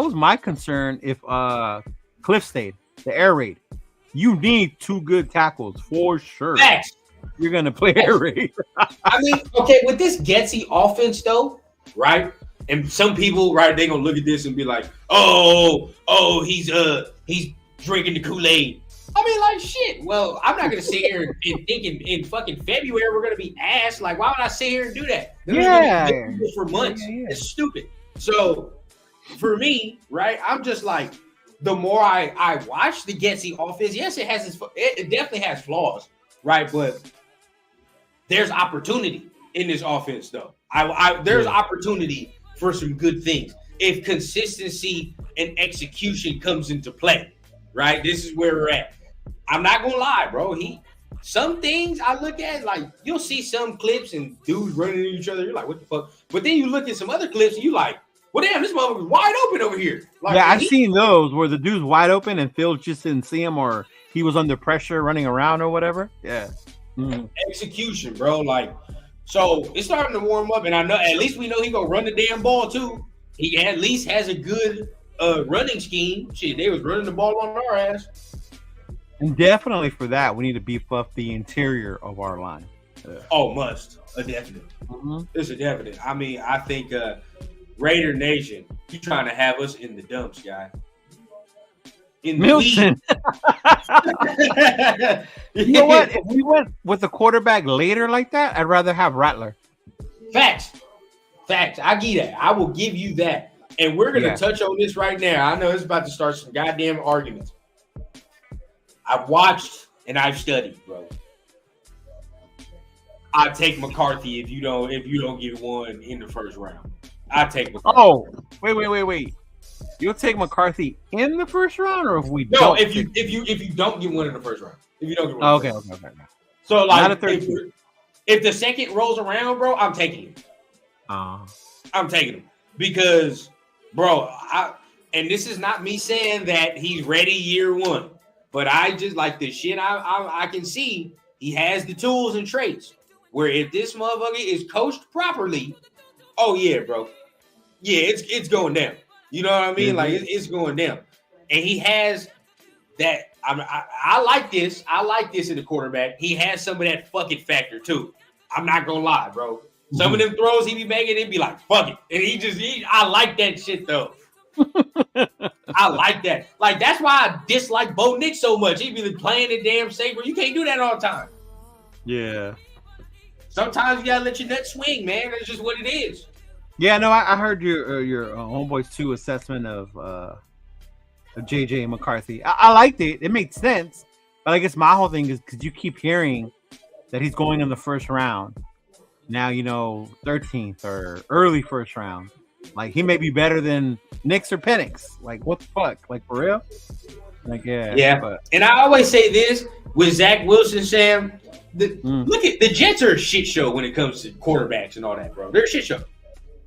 was my concern. If Cliff stayed, the air raid, you need two good tackles for sure. Facts. You're gonna play air raid. I mean, okay, with this Getsy offense though, right? And some people, right, they gonna look at this and be like, oh, he's drinking the Kool-Aid. I mean, like, shit. Well, I'm not gonna sit here and think in fucking February we're gonna be ass. Like, why would I sit here and do that? For months. Yeah. It's stupid. So for me, right, I'm just like, the more I watch the Getsy offense, yes, it definitely has flaws, right? But there's opportunity in this offense, though. There's opportunity for some good things if consistency and execution comes into play, right? This is where we're at. I'm not gonna lie, bro. Some things I look at, like, you'll see some clips and dudes running into each other. You're like, what the fuck? But then you look at some other clips and you like, well, damn, this motherfucker's wide open over here. Like, yeah, I've seen those where the dude's wide open and Phil just didn't see him, or he was under pressure running around or whatever. Yeah. Execution, bro. Like, so it's starting to warm up, and I know at least we know he gonna run the damn ball too. He at least has a good running scheme. Shit, they was running the ball on our ass. And definitely for that, we need to beef up the interior of our line. Oh, a definite. It's a definite. I mean, I think Raider Nation, you trying to have us in the dumps, guy. In the Milton. You know what? If we went with a quarterback later like that, I'd rather have Rattler. Facts. I give that. I will give you that. And we're going to touch on this right now. I know it's about to start some goddamn arguments. I've watched and I've studied, bro. I take McCarthy if you don't get one in the first round. I take McCarthy. Oh, wait. You'll take McCarthy in the first round, or if we don't? If you don't get one in the first round. If you don't get one. Okay. So like, if the second rolls around, bro, I'm taking it. I'm taking him because, bro, and this is not me saying that he's ready year one, but I just like the shit I can see. He has the tools and traits where if this motherfucker is coached properly, oh yeah, bro, yeah, it's going down. You know what I mean? Like it's going down, and he has that. I like this. I like this in the quarterback. He has some of that fuck it factor too. I'm not gonna lie, bro. Some of them throws he be making, it be like fuck it, and I like that shit though. I like that. Like that's why I dislike Bo Nix so much. He be playing the damn safe, bro. You can't do that all the time. Yeah. Sometimes you gotta let your nuts swing, man. That's just what it is. Yeah, no, I heard your homeboys 2 assessment of JJ McCarthy. I liked it. It made sense. But I guess my whole thing is because you keep hearing that he's going in the first round. Now, 13th or early first round. Like, he may be better than Nix or Penix. Like, what the fuck? Like, for real? Like, yeah. Yeah. But. And I always say this with Zach Wilson, Sam. Look at the Jets are a shit show when it comes to quarterbacks and all that, bro. They're a shit show.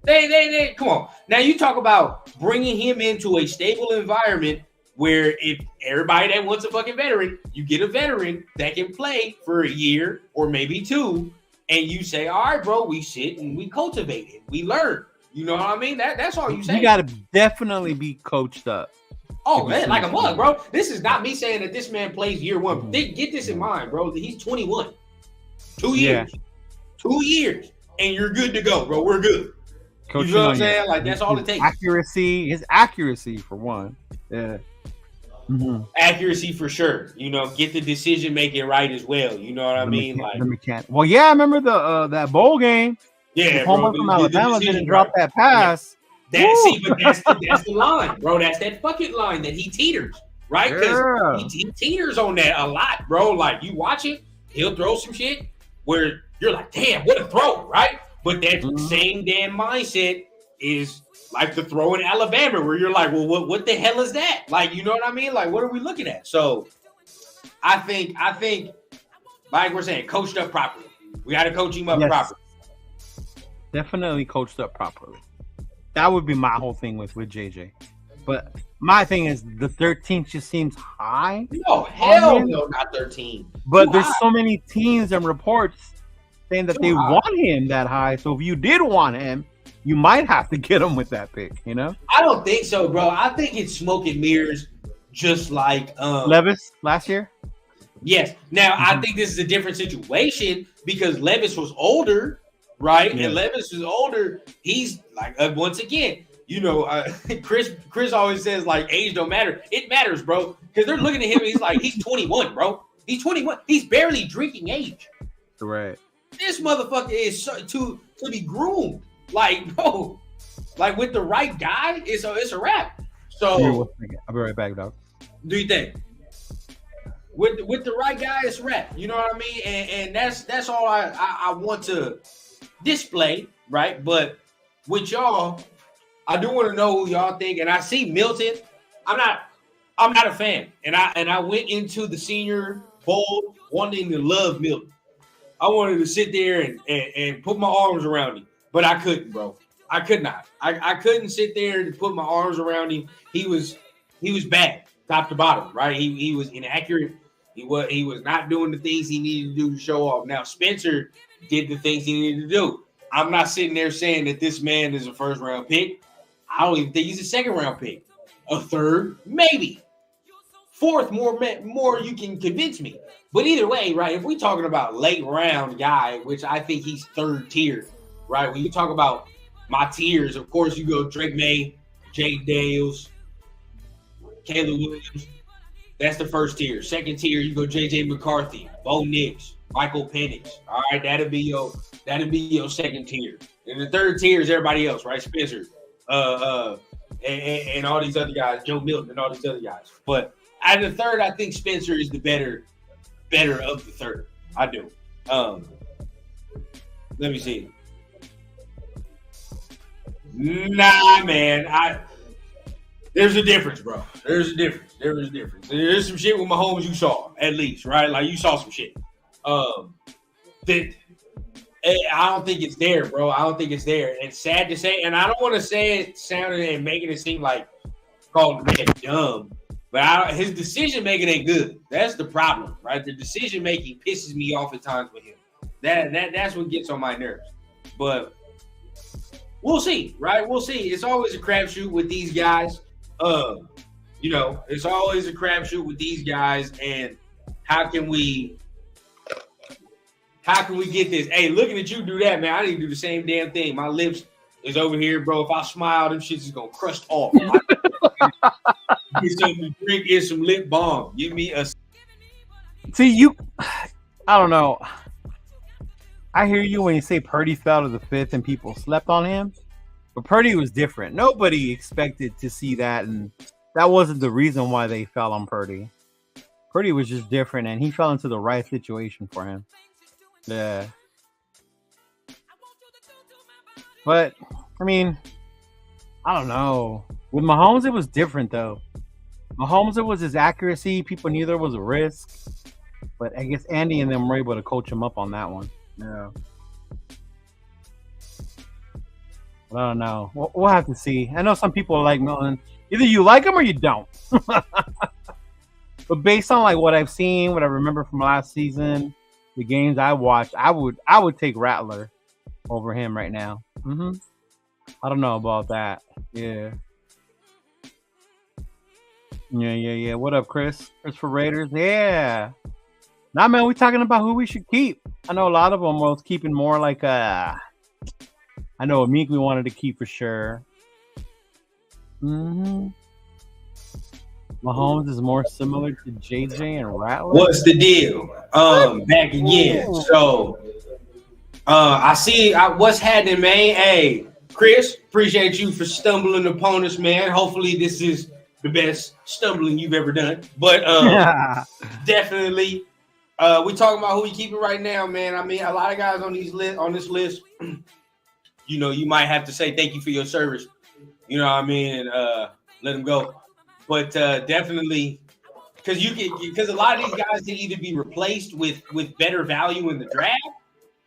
They come on. Now you talk about bringing him into a stable environment where if everybody that wants a fucking veteran, you get a veteran that can play for a year or maybe two, and you say, all right, bro, we sit and we cultivate it. We learn. You know what I mean? That's all you say. You got to definitely be coached up. Oh, man, like a mug, bro. This is not me saying that this man plays year one. Get this in mind, bro. He's 21. 2 years. Yeah. 2 years. And you're good to go, bro. We're good. Coaching, you know what I'm saying? Like, that's all it takes. His accuracy, for one. Yeah. Mm-hmm. Accuracy for sure. You know, get the decision making right as well. You know what I mean? Well, yeah, I remember the that bowl game. Yeah, bro. From Alabama didn't drop that pass. But that's the line, bro. That's that fucking line that he teeters, right? Because he teeters on that a lot, bro. Like, you watch it, he'll throw some shit where you're like, damn, what a throw, right? But that same damn mindset is like the throw in Alabama, where you're like, well, what the hell is that? Like, you know what I mean? Like, what are we looking at? So I think, like we're saying, coached up properly. We got to coach him up properly. Definitely coached up properly. That would be my whole thing with JJ. But my thing is the 13th just seems high. No, hell no, not 13. But there's so many teams and reports saying that they want him that high. So if you did want him, you might have to get him with that pick, you know? I don't think so, bro. I think it's smoke and mirrors, just like Levis last year. Yes. Now I think this is a different situation because Levis was older, right? Yeah. And Levis was older. He's like once again, you know, Chris always says like age don't matter. It matters, bro, because they're looking at him. He's like he's 21, bro. He's 21. He's barely drinking age. Right. This motherfucker is to be groomed. Like, bro, like with the right guy, it's a wrap. So I'll be right back, dog. Do you think? With the right guy, it's a wrap. You know what I mean? And that's all I want to display, right? But with y'all, I do want to know who y'all think. And I see Milton. I'm not a fan. And I went into the Senior Bowl wanting to love Milton. I wanted to sit there and put my arms around him. But I couldn't, bro. I could not. I couldn't sit there and put my arms around him. He was bad, top to bottom, right? He was inaccurate. He was not doing the things he needed to do to show off. Now Spencer did the things he needed to do. I'm not sitting there saying that this man is a first round pick. I don't even think he's a second round pick. A third, maybe. Fourth, more you can convince me. But either way, right? If we're talking about late round guy, which I think he's third tier. Right, when you talk about my tiers, of course you go Drake May, Jay Dales, Caleb Williams. That's the first tier. Second tier, you go JJ McCarthy, Bo Nix, Michael Penix. All right, that'll be your second tier. And the third tier is everybody else, right? Spencer, and all these other guys, Joe Milton and all these other guys. But out of the third, I think Spencer is the better of the third. I do. Let me see. Nah, man. There's a difference, bro. There's a difference. There's some shit with Mahomes you saw, at least, right? Like you saw some shit. That I don't think it's there, bro. I don't think it's there. It's sad to say, and I don't want to say it sounding and making it seem like calling the man dumb, but his decision making ain't good. That's the problem, right? The decision making pisses me off at times with him. That's what gets on my nerves. But we'll see, right? We'll see. It's always a crapshoot with these guys. You know, it's always a crapshoot with these guys. And how can we get this? Hey, looking at you do that, man. I need to do the same damn thing. My lips is over here, bro. If I smile, them shits is gonna crust off. Get something to drink, get some lip balm. Give me a. See, I don't know. I hear you when you say Purdy fell to the fifth and people slept on him, but Purdy was different. Nobody expected to see that, and that wasn't the reason why they fell on Purdy. Purdy was just different, and he fell into the right situation for him. Yeah. But, I mean, I don't know. With Mahomes, it was different, though. Mahomes, it was his accuracy. People knew there was a risk. But I guess Andy and them were able to coach him up on that one. Yeah. I don't know. We'll have to see. I know some people like Milton. Either you like him or you don't. But based on like what I've seen, what I remember from last season, the games I watched, I would take Rattler over him right now. I don't know about that. Yeah. What up, Chris? Chris for Raiders. Yeah. Nah, man, we talking about who we should keep. I know a lot of them was keeping more like I know Amik we wanted to keep for sure. Mahomes is more similar to JJ and Rattler. What's the deal? Back again. So I see what's happening, man. Hey, Chris, appreciate you for stumbling upon us, man. Hopefully this is the best stumbling you've ever done. But definitely we talking about who we keeping right now, man. I mean, a lot of guys on this list, you know, you might have to say thank you for your service. You know what I mean? And let them go. But definitely, because a lot of these guys can either be replaced with better value in the draft,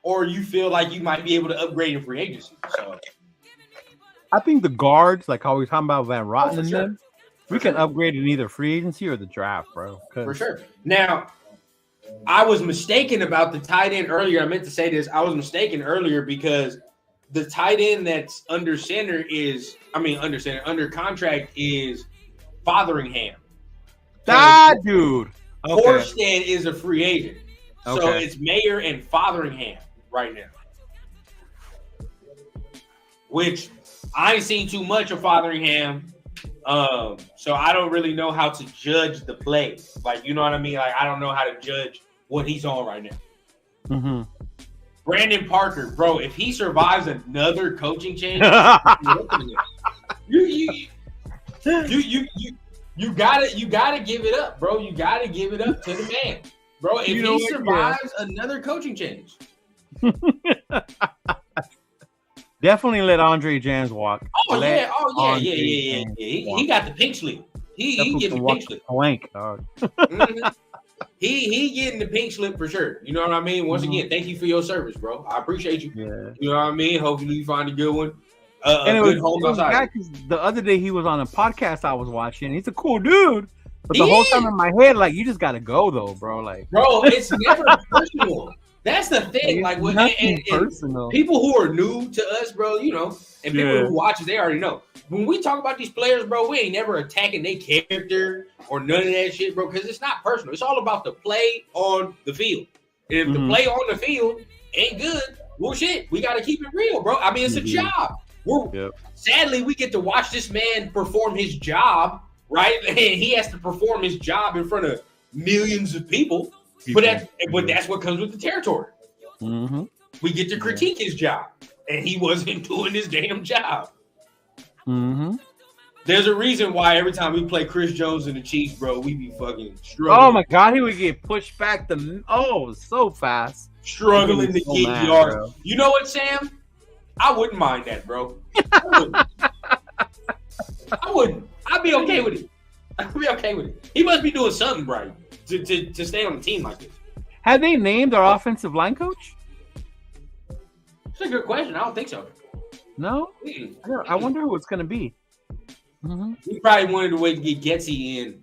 or you feel like you might be able to upgrade in free agency. So I think the guards, like how we were talking about Van Rotten and sure. them, we can upgrade in either free agency or the draft, bro. For sure. Now, I was mistaken about the tight end earlier. I meant to say this. I was mistaken earlier because the tight end that's under contract is Fotheringham. Dude. Okay. Horsted is a free agent. So Okay. it's Mayer and Fotheringham right now. Which I ain't seen too much of Fotheringham. So I don't really know how to judge the play. Like, you know what I mean? Like, I don't know how to judge what he's on right now. Brandon Parker, bro, if he survives another coaching change, you gotta give it up, bro. You gotta give it up to the man, bro. If he survives another coaching change, definitely let Andre Jans walk. He got the pink slip. He getting the pink slip. Blank, dog. He getting the pink slip for sure. You know what I mean? Once again, thank you for your service, bro. I appreciate you. Yeah. You know what I mean? Hopefully you find a good one. And Good home outside. The other day he was on a podcast I was watching. He's a cool dude, but the whole time in my head, like, you just gotta go though, bro. Like, bro, it's never personal. That's the thing. Like, and personal. People who are new to us, bro, you know, and people who watch us, they already know. When we talk about these players, bro, we ain't never attacking their character or none of that shit, bro, because it's not personal. It's all about the play on the field. And if the play on the field ain't good, well, shit, we got to keep it real, bro. I mean, it's a job. Sadly, we get to watch this man perform his job, right? And he has to perform his job in front of millions of people. But that's what comes with the territory. We get to critique his job, and he wasn't doing his damn job. There's a reason why every time we play Chris Jones and the Chiefs, bro, we be fucking struggling. Oh my God, he would get pushed back so fast. Struggling to get yards. Bro. You know what, Sam? I wouldn't mind that, bro. I wouldn't. I'd be okay with it. I'd be okay with it. He must be doing something right to stay on the team like this. Have they named our offensive line coach? That's a good question. I don't think so. No? I wonder who it's going to be. We probably wanted to wait to get Getsy in.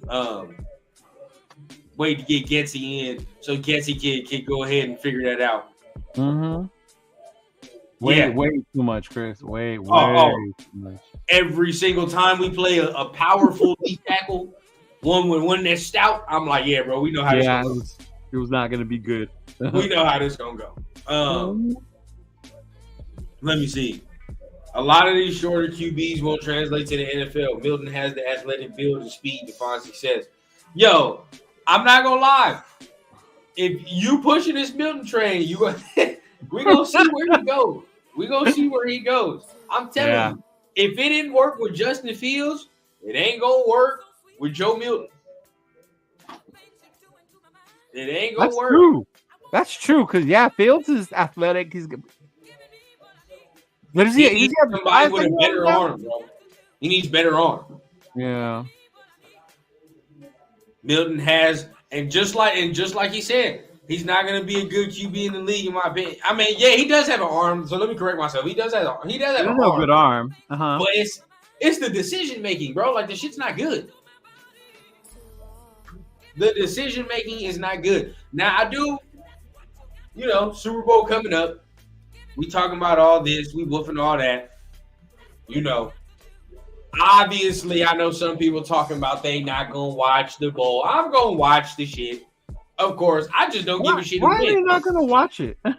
So Getsy can go ahead and figure that out. Way too much, Chris. Way too much. Every single time we play a powerful D tackle, one that's stout, I'm like, yeah, bro, we know how this going to go. It was not going to be good. We know how this going to go. Let me see. A lot of these shorter QBs won't translate to the NFL. Milton has the athletic build and speed to find success. Yo, I'm not going to lie. If you pushing this Milton train, we're going to see where he goes. We're going to see where he goes. I'm telling you, if it didn't work with Justin Fields, it ain't going to work with Joe Milton. It ain't going to work. True. That's true, because, Fields is athletic. He's good. But he needs somebody with a better arm, bro. He needs better arm. Yeah. Milton has, and just like he said, He's not going to be a good QB in the league, in my opinion. I mean, yeah, he does have an arm. So let me correct myself. He does have an arm. Good arm. Uh-huh. But it's the decision making, bro. Like the shit's not good. The decision making is not good. Now I do, Super Bowl coming up. We talking about all this. We woofing all that. Obviously, I know some people talking about they not gonna watch the bowl. I'm gonna watch the shit. Of course, I just don't give a shit. Why are you not gonna watch it? I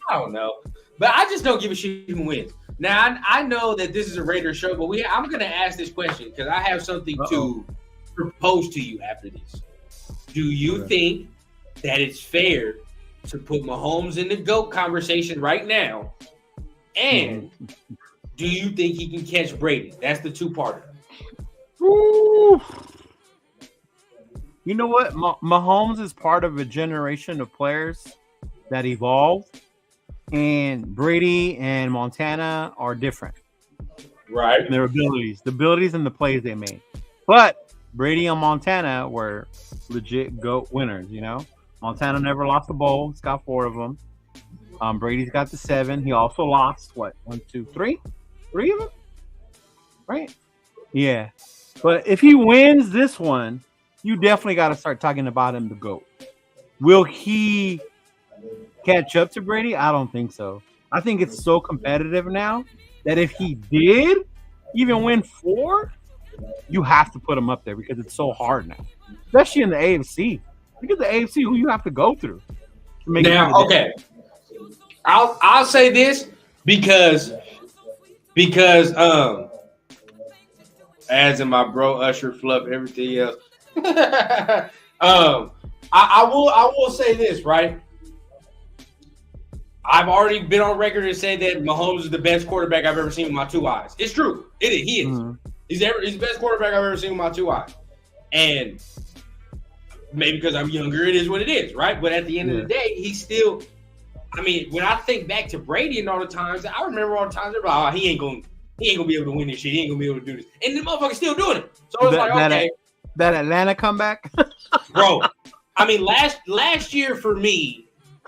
don't know, but I just don't give a shit who wins. Now I know that this is a Raiders show, but I'm gonna ask this question because I have something to propose to you after this. Do you think that it's fair to put Mahomes in the GOAT conversation right now? And do you think he can catch Brady? That's the two-parter. Woo. You know what? Mahomes is part of a generation of players that evolved, and Brady and Montana are different. Right. In their abilities and the plays they made. But Brady and Montana were legit GOAT winners, Montana never lost a bowl. He's got 4 of them. Brady's got the 7. He also lost, 1, 2, 3? 3 of them? Right? Yeah. But if he wins this one, you definitely got to start talking about him the GOAT. Will he catch up to Brady? I don't think so. I think it's so competitive now that if he did even win 4, you have to put him up there because it's so hard now, especially in the AFC. Look at the AFC, who you have to go through. To make okay, I'll say this because as in my bro Usher Fluff everything else. I will say this, right? I've already been on record to say that Mahomes is the best quarterback I've ever seen with my 2 eyes. It's true. He is. Mm-hmm. He's the best quarterback I've ever seen with my 2 eyes. And maybe because I'm younger, it is what it is, right? But at the end of the day, he's still. I mean, when I think back to Brady and all the times, I remember all the times they're like, he ain't gonna be able to win this shit. He ain't gonna be able to do this, and the motherfucker's still doing it. So it's like, okay, that Atlanta comeback, bro. I mean, last year for me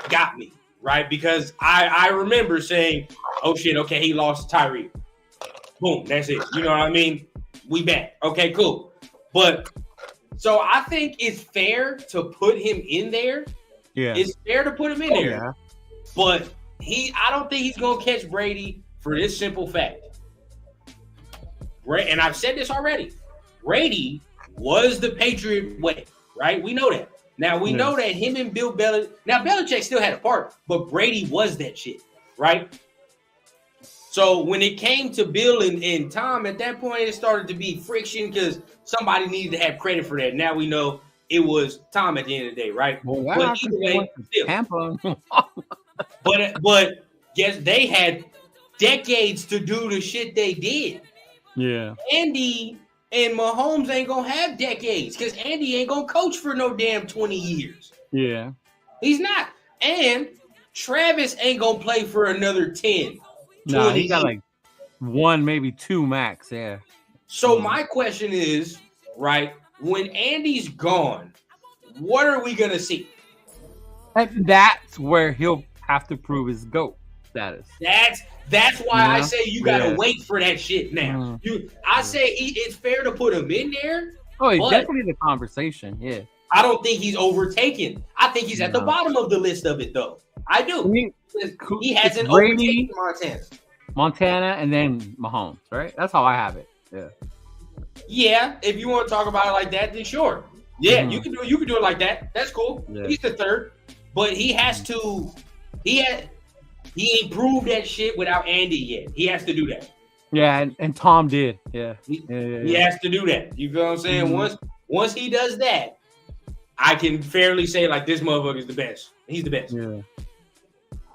got me right because I remember saying, oh shit, okay, he lost Tyreek. Boom, that's it. You know what I mean? We back. Okay, cool. But so I think it's fair to put him in there. Yeah. It's fair to put him in there. Yeah. But I don't think he's gonna catch Brady for this simple fact. And I've said this already. Brady was the Patriot way, right? We know that. Now we know that him and Bill Belichick. Now Belichick still had a part, but Brady was that shit, right? So when it came to Bill and Tom, at that point it started to be friction because somebody needed to have credit for that. Now we know it was Tom at the end of the day, right? Well, but either way, Tampa. but yes, they had decades to do the shit they did. Yeah. Andy and Mahomes ain't gonna have decades because Andy ain't gonna coach for no damn 20 years. Yeah. He's not. And Travis ain't gonna play for another 10. No, he got like 1, maybe 2 max. Yeah. So my question is, right, when Andy's gone, what are we gonna see? And that's where he'll have to prove his GOAT status. That's why I say you gotta wait for that shit now. I say it's fair to put him in there. Oh, he's definitely the conversation. Yeah. I don't think he's overtaken. I think he's at the bottom of the list of it, though. I do. He hasn't overtaken Montana, and then Mahomes, right? That's how I have it. Yeah. Yeah, if you want to talk about it like that, then sure. Yeah, you can do it like that. That's cool. Yeah. He's the third, but he has to. He ain't proved that shit without Andy yet. He has to do that. Yeah, and Tom did. Yeah. He has to do that. You feel what I'm saying? Mm-hmm. Once he does that, I can fairly say like this motherfucker is the best. He's the best. Yeah.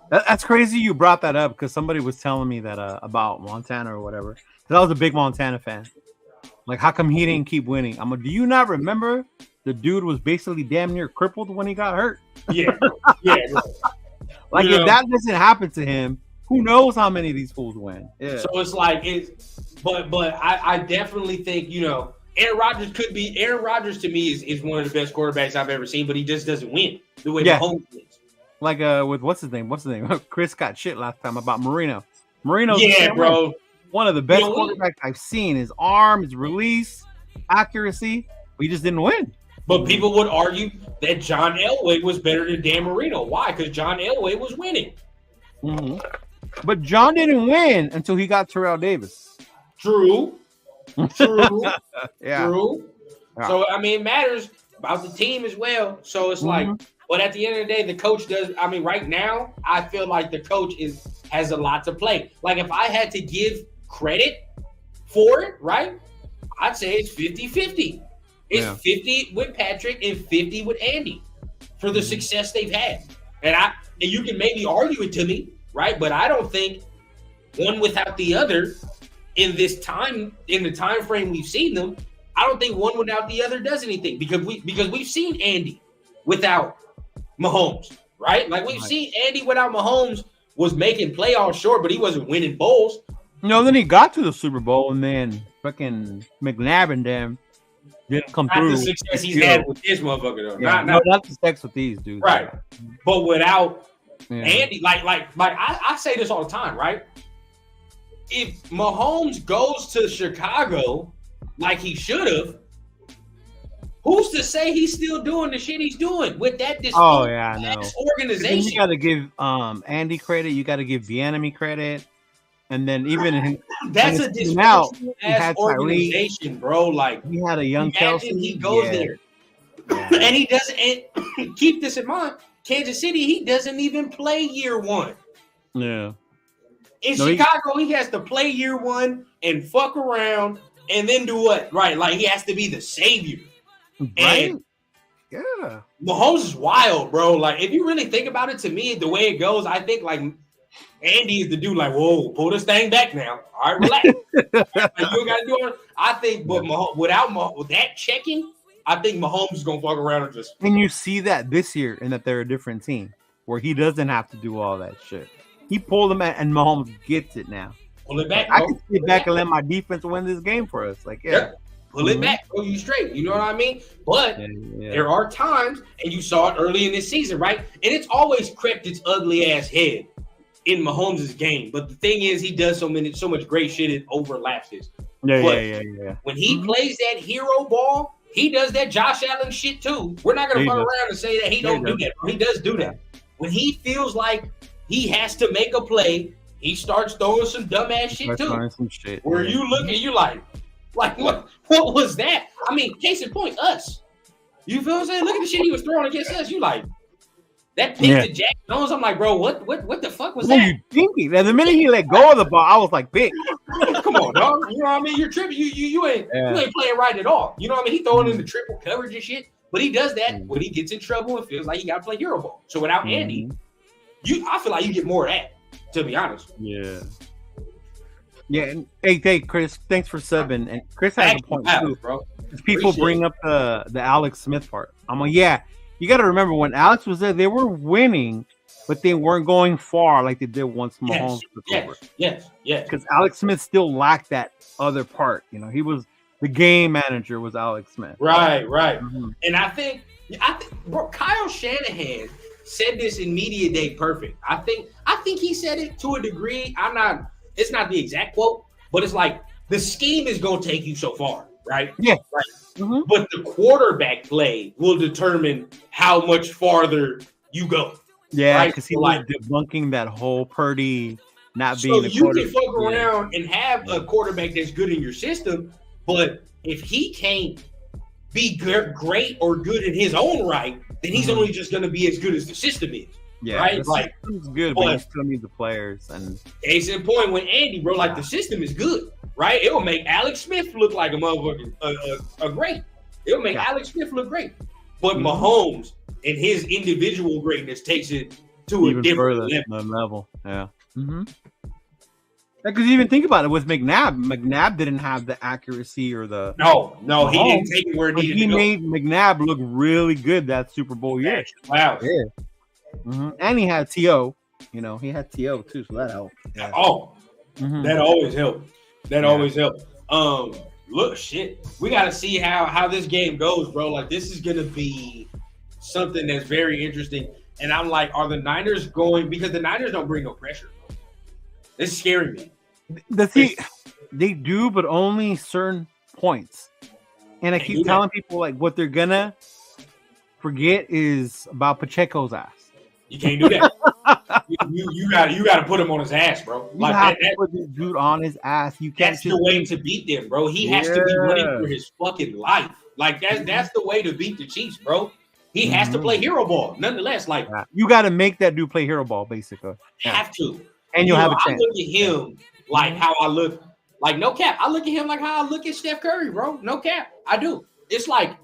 That's crazy you brought that up because somebody was telling me that about Montana or whatever. Because I was a big Montana fan. Like, how come he didn't keep winning? Do you not remember the dude was basically damn near crippled when he got hurt? Yeah. Like, if that doesn't happen to him, who knows how many of these fools win? Yeah. So it's like but I definitely think, Aaron Rodgers to me is one of the best quarterbacks I've ever seen, but he just doesn't win the way Mahomes wins. Like with what's his name? Chris got shit last time about Marino. Yeah, bro. One of the best quarterbacks I've seen. His arm, his release, accuracy. We just didn't win. But people would argue that John Elway was better than Dan Marino. Why? Because John Elway was winning. Mm-hmm. But John didn't win until he got Terrell Davis. True. Yeah. True. Yeah. So, I mean, it matters about the team as well. So it's like, but at the end of the day, the coach does. I mean, right now, I feel like the coach has a lot to play. Like, if I had to give credit for it, right, I'd say it's 50-50. It's 50 with Patrick and 50 with Andy for the success they've had. And you can maybe argue it to me, right? But I don't think one without the other in the time frame we've seen them, I don't think one without the other does anything because we've seen Andy without Mahomes, right? Like we've seen Andy without Mahomes was making playoffs, sure, but he wasn't winning bowls. No, then he got to the Super Bowl and then fucking McNabb and them didn't come through. Not the success he's had with this motherfucker though. Yeah, not the success with these dudes. Right. But without Andy, like I say this all the time, right? If Mahomes goes to Chicago like he should have, who's to say he's still doing the shit he's doing with that organization? You got to give Andy credit. You got to give Bieniemy credit, and then even that's a dysfunctional ass organization, bro. Like he had a young Kelsey. He goes there, and he doesn't. And keep this in mind: Kansas City, he doesn't even play year one. Yeah. In Chicago, he has to play year one and fuck around and then do what? Right, like he has to be the savior. Right? And yeah. Mahomes is wild, bro. Like, if you really think about it, to me, the way it goes, I think, like, Andy is the dude, like, whoa, pull this thing back now. All right, relax. Like, you don't got to do it. I think, but with that checking, I think Mahomes is going to fuck around and just. And you see that this year in that they're a different team where he doesn't have to do all that shit. He pulled them and Mahomes gets it now. Pull it back, bro. I can sit back and let my defense win this game for us. Like, pull it back, bro. You straight. You know what I mean? But there are times, and you saw it early in this season, right? And it's always crept its ugly ass head in Mahomes' game. But the thing is, he does so much great shit, it overlaps this. Yeah. When he plays that hero ball, he does that Josh Allen shit too. We're not gonna fuck around and say that he don't do that. He does do that. When he feels like he has to make a play, he starts throwing some dumbass shit too. Some shit, where you look and you like what was that? I mean, case in point, us. You feel what I'm saying? Look at the shit he was throwing against us. You like that pick to Jack Jones. I'm like, bro, what the fuck was that? What are you thinking? And the minute he let go of the ball, I was like, pick. Come on, dog. You know what I mean? You're tripping. You ain't playing right at all. You know what I mean? He throwing in the triple coverage and shit. But he does that when he gets in trouble and feels like he got to play hero ball. So without Andy, I feel like you get more of that. To be honest. Yeah. And hey, Chris, thanks for subbing. And Chris has a point too, bro. People bring up the Alex Smith part. I'm like, you got to remember when Alex was there, they were winning, but they weren't going far like they did once Mahomes took over. Yes. Because Alex Smith still lacked that other part. You know, he was the game manager was Alex Smith. Right. Mm-hmm. And I think, bro, Kyle Shanahan said this in Media Day Perfect. I think he said it to a degree. It's not the exact quote, but it's like the scheme is going to take you so far, right? Yeah. Right. Mm-hmm. But the quarterback play will determine how much farther you go. Yeah, because he was debunking that whole Purdy not being a quarterback. So you can fuck around and have a quarterback that's good in your system, but if he can't be great or good in his own right, then he's only just going to be as good as the system is. Yeah, right. Like it's good, but you still need the players. And case in point, when Andy, bro, like the system is good, right? It will make Alex Smith look like a motherfucker, a great. It'll make Alex Smith look great, but Mahomes and his individual greatness takes it to even a different level. Yeah. Mm-hmm. Because even think about it with McNabb. McNabb didn't have the accuracy or the no, he didn't take it where it needed to go. He made McNabb look really good that Super Bowl year. Wow. Yeah. Mm-hmm. And he had T.O. You know, he had T.O. too, so that helped. Yeah. That always helped. Always helped. look, shit, we got to see how this game goes, bro. Like, this is gonna be something that's very interesting. And I'm like, are the Niners going? Because the Niners don't bring no pressure. It's scaring me. They do, but only certain points. And I keep telling people like what they're gonna forget is about Pacheco's ass. You can't do that. you got to put him on his ass, bro. You have to put this dude on his ass. You can't. That's the way to beat them, bro. He has to be running for his fucking life. Like that's the way to beat the Chiefs, bro. He has to play hero ball. Nonetheless, like you got to make that dude play hero ball, basically. Have to, and you'll have a chance. I look at him like how I look, like no cap. I look at him like how I look at Steph Curry, bro. No cap, I do. It's like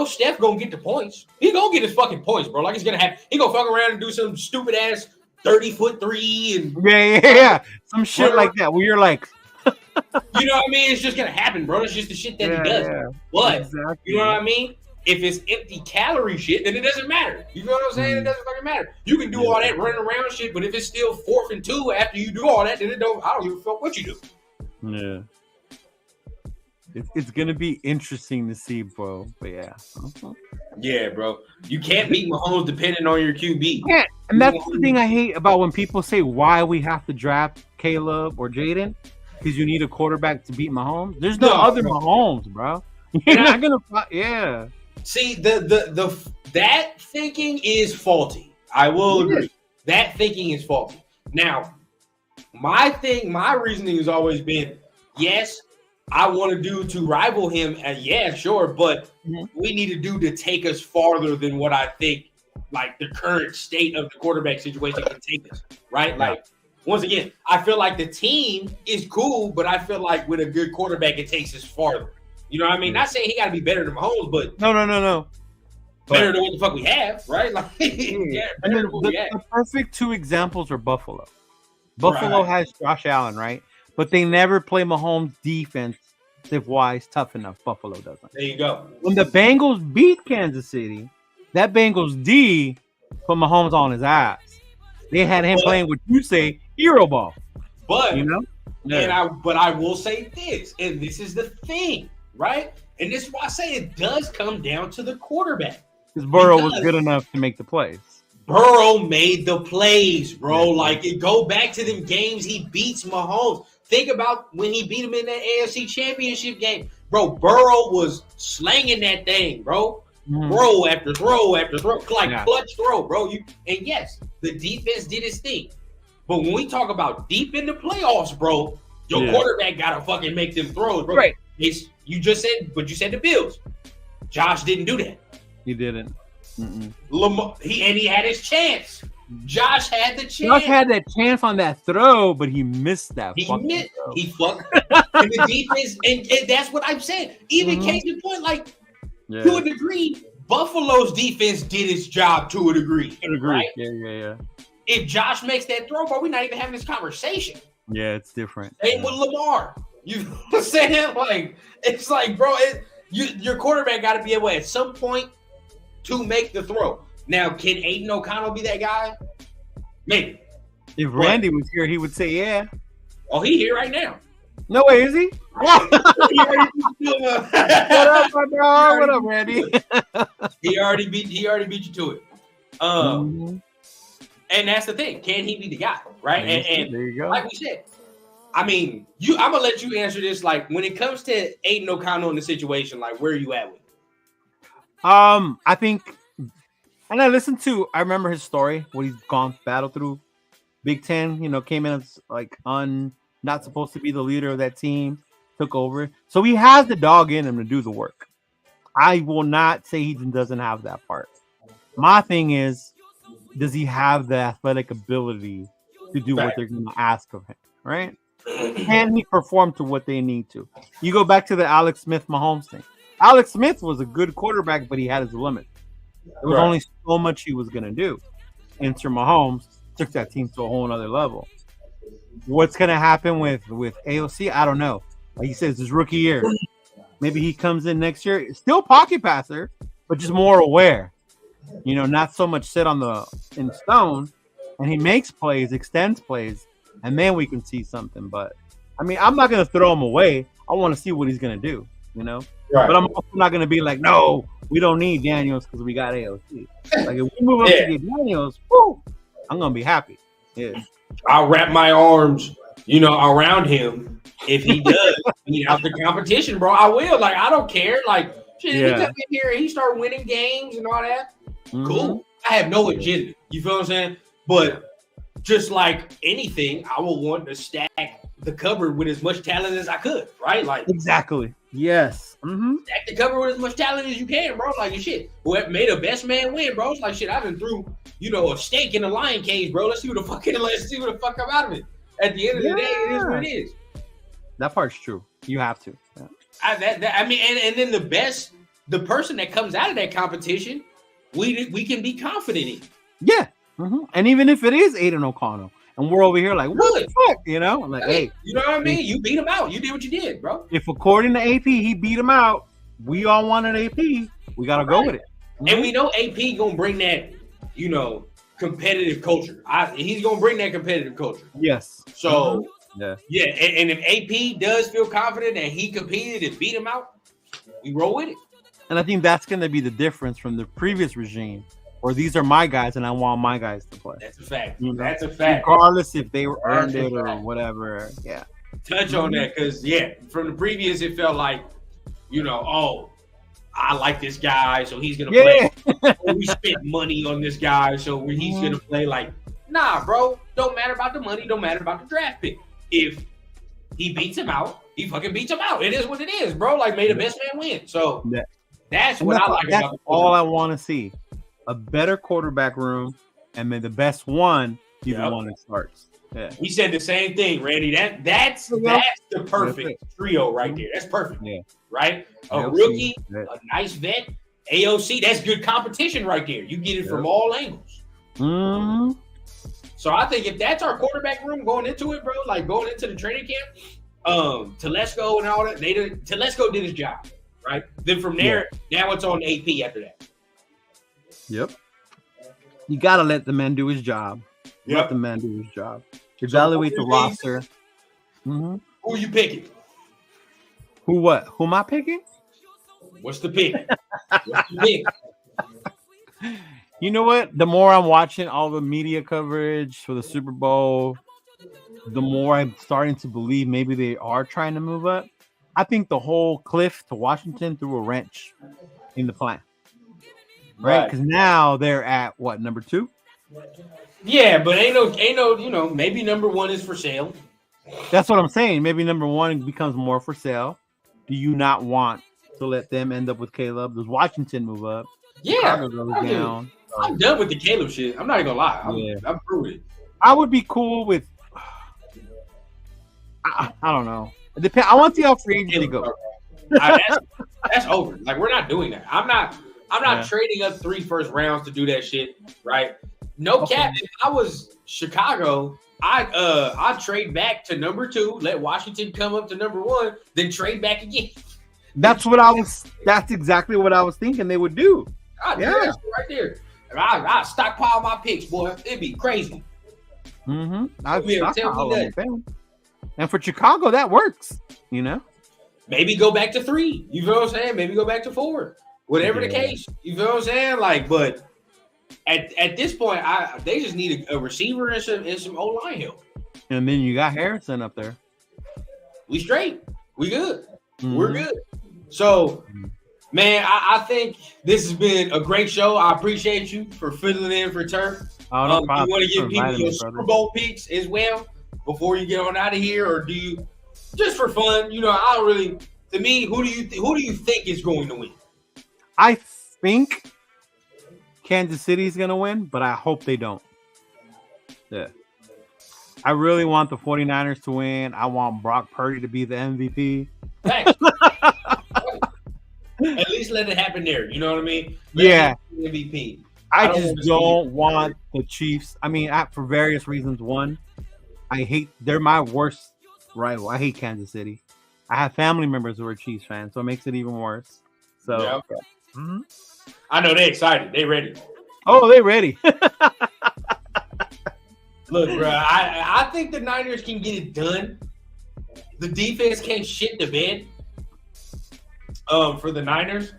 Steph gonna get the points. He gonna get his fucking points, bro. Like he gonna fuck around and do some stupid ass 30-foot three and yeah, some shit like that. Where you're like, you know what I mean? It's just gonna happen, bro. It's just the shit that he does. Yeah. But you know what I mean? If it's empty calorie shit, then it doesn't matter. You know what I'm saying? It doesn't fucking matter. You can do all that running around shit, but if it's still 4th and 2 after you do all that, then I don't give a fuck what you do. Yeah. It's gonna be interesting to see, bro. But yeah. Yeah, bro. You can't beat Mahomes depending on your QB. Yeah, and that's the thing I hate about when people say why we have to draft Caleb or Jaden, because you need a quarterback to beat Mahomes. There's no other Mahomes, bro. You're not gonna yeah. See, that thinking is faulty. I will agree. That thinking is faulty. Now, my reasoning has always been, yes, I want to do to rival him, and yeah, sure, but we need to do to take us farther than what I think, like, the current state of the quarterback situation can take us, right? Like, once again, I feel like the team is cool, but I feel like with a good quarterback, it takes us farther. You know what I mean? Not saying he got to be better than Mahomes, but no. Better than what the fuck we have, right? Like, yeah, better than what we have. The perfect two examples are Buffalo. Buffalo has Josh Allen, right? But they never play Mahomes defensive-wise tough enough. Buffalo doesn't. There you go. When the Bengals beat Kansas City, that Bengals D put Mahomes on his ass. They had him playing what you say hero ball. But you know, but I will say this, and this is the thing. Right? And this is why I say it does come down to the quarterback. Because Burrow was good enough to make the plays. Burrow made the plays, bro. Like, go back to them games he beats Mahomes. Think about when he beat him in that AFC Championship game. Bro, Burrow was slanging that thing, bro. Throw after throw after throw. Like, clutch throw, bro. And yes, the defense did its thing. But when we talk about deep in the playoffs, bro, your quarterback got to fucking make them throws, bro. Right. You said the Bills. Josh didn't do that. He didn't. Lamar, he had his chance. Josh had the chance. Josh had that chance on that throw, but he missed that. He fucked. And the defense, and that's what I'm saying. Even case in point, like to a degree, Buffalo's defense did its job to a degree. Right? Yeah. If Josh makes that throw, bro, we're not even having this conversation. Yeah, it's different. Same with Lamar. You know what I'm saying? Like, it's like, bro, your quarterback got to be able at some point to make the throw. Now, can Aiden O'Connell be that guy? Maybe. If Randy was here, he would say, yeah. Oh, he here right now. No way, is he? What up, my dog? What up, Randy? he already beat you to it. And that's the thing. Can he be the guy? Right? And there you go. Like we said, I mean, I'm gonna let you answer this. Like, when it comes to Aiden O'Connell in the situation, like, where are you at with it? I think, and I remember his story, what he's gone battle through Big Ten. You know, came in as like not supposed to be the leader of that team, took over. So he has the dog in him to do the work. I will not say he doesn't have that part. My thing is, does he have the athletic ability to do what they're going to ask of him? Right? Can he perform to what they need to? You go back to the Alex Smith Mahomes thing. Alex Smith was a good quarterback, but he had his limits. There was only so much he was going to do. Enter Mahomes took that team to a whole other level. What's going to happen with AOC? I don't know. Like he says, his rookie year. Maybe he comes in next year, still pocket passer, but just more aware. You know, not so much sit in stone, and he makes plays, extends plays, and then we can see something. But I mean, I'm not going to throw him away. I want to see what he's gonna do. You know, Right. but I'm also not gonna be like, no, we don't need Daniels because we got AOC. Like if we move up Yeah. to get Daniels, woo, I'm gonna be happy. Yeah, I'll wrap my arms, around him if he does beat out the competition, bro. I will. Like, I don't care. Like, shit, if he come in here and he start winning games and all that, cool. I have no agenda. You feel what I'm saying? But just like anything, I will want to stack the cupboard with as much talent as I could, right? Like, exactly. Yes. stack the cupboard with as much talent as you can, bro. Like, shit, whoever made a best man win, bro. It's like, shit, I done threw, a steak in a lion cage, bro. Let's see what the fuck come out of it. At the end of the day, it is what it is. That part's true. You have to. Yeah. And then the person that comes out of that competition, we can be confident in. Yeah. And even if it is Aiden O'Connell, and we're over here like, what the fuck? Like, hey. You know what I mean? You beat him out. You did what you did, bro. If according to AP, he beat him out, we all wanted AP. We got to go with it. And we know AP going to bring that, competitive culture. He's going to bring that competitive culture. Yes. So, yeah. And if AP does feel confident that he competed and beat him out, we roll with it. And I think that's going to be the difference from the previous regime, where these are my guys and I want my guys to play. That's a fact. That's a fact. Regardless if they earned it or whatever. Yeah. Touch on that because, from the previous, it felt like, I like this guy, so he's going to play. We spent money on this guy, so he's going to play. Like, nah, bro. Don't matter about the money. Don't matter about the draft pick. If he beats him out, he fucking beats him out. It is what it is, bro. Like, may the best man win. So that's what I like about the all I want to see. A better quarterback room, and may the best one be the one that starts. Yeah. We said the same thing, Randy. That's the perfect trio right there. That's perfect. Yeah. Right? A AOC, rookie, a nice vet, AOC. That's good competition right there. You get it from all angles. So I think if that's our quarterback room going into it, bro, like going into the training camp, Telesco and all that, Telesco did his job, right? Then from there, now it's on AP after that. Yep. You got to let the man do his job. Let the man do his job. Evaluate the roster. Who are you picking? Who what? Who am I picking? What's the pick? What's the pick? You know what? The more I'm watching all the media coverage for the Super Bowl, the more I'm starting to believe maybe they are trying to move up. I think the whole Cliff to Washington threw a wrench in the plan. Right? Because now they're at what, number 2? Yeah, but ain't no, maybe number 1 is for sale. That's what I'm saying. Maybe number 1 becomes more for sale. Do you not want to let them end up with Caleb? Does Washington move up? Yeah. I'm done with the Caleb shit. I'm not even gonna lie. I'm through it. I would be cool with I don't know. It depends. I want to see how free agency goes. That's over. Like, we're not doing that. I'm not trading up 3 first rounds to do that shit, right? No cap. If I was Chicago, I'd trade back to number 2, let Washington come up to number 1, then trade back again. That's exactly what I was thinking they would do. I'd do that shit right there. I'd stockpile my picks, boy. It'd be crazy. I'd stockpile them. And for Chicago, that works, Maybe go back to 3. You feel what I'm saying? Maybe go back to 4. Whatever the case. You feel what I'm saying? Like, but at this point, they just need a receiver and some O-line help. And then you got Harrison up there. We straight. We good. We're good. So, man, I think this has been a great show. I appreciate you for filling in for Turf. No you want to give people your Super Bowl picks as well before you get on out of here, or do you just for fun? I don't really. To me, who do you think is going to win? I think Kansas City is going to win, but I hope they don't. Yeah. I really want the 49ers to win. I want Brock Purdy to be the MVP. Thanks. At least let it happen there. You know what I mean? MVP. I just don't want the Chiefs. I mean, for various reasons. One, they're my worst rival. I hate Kansas City. I have family members who are Chiefs fans, so it makes it even worse. So, I know they're excited. They ready. Oh, they ready. Look, bro, I think the Niners can get it done. the defense can't shit the bed. For the Niners,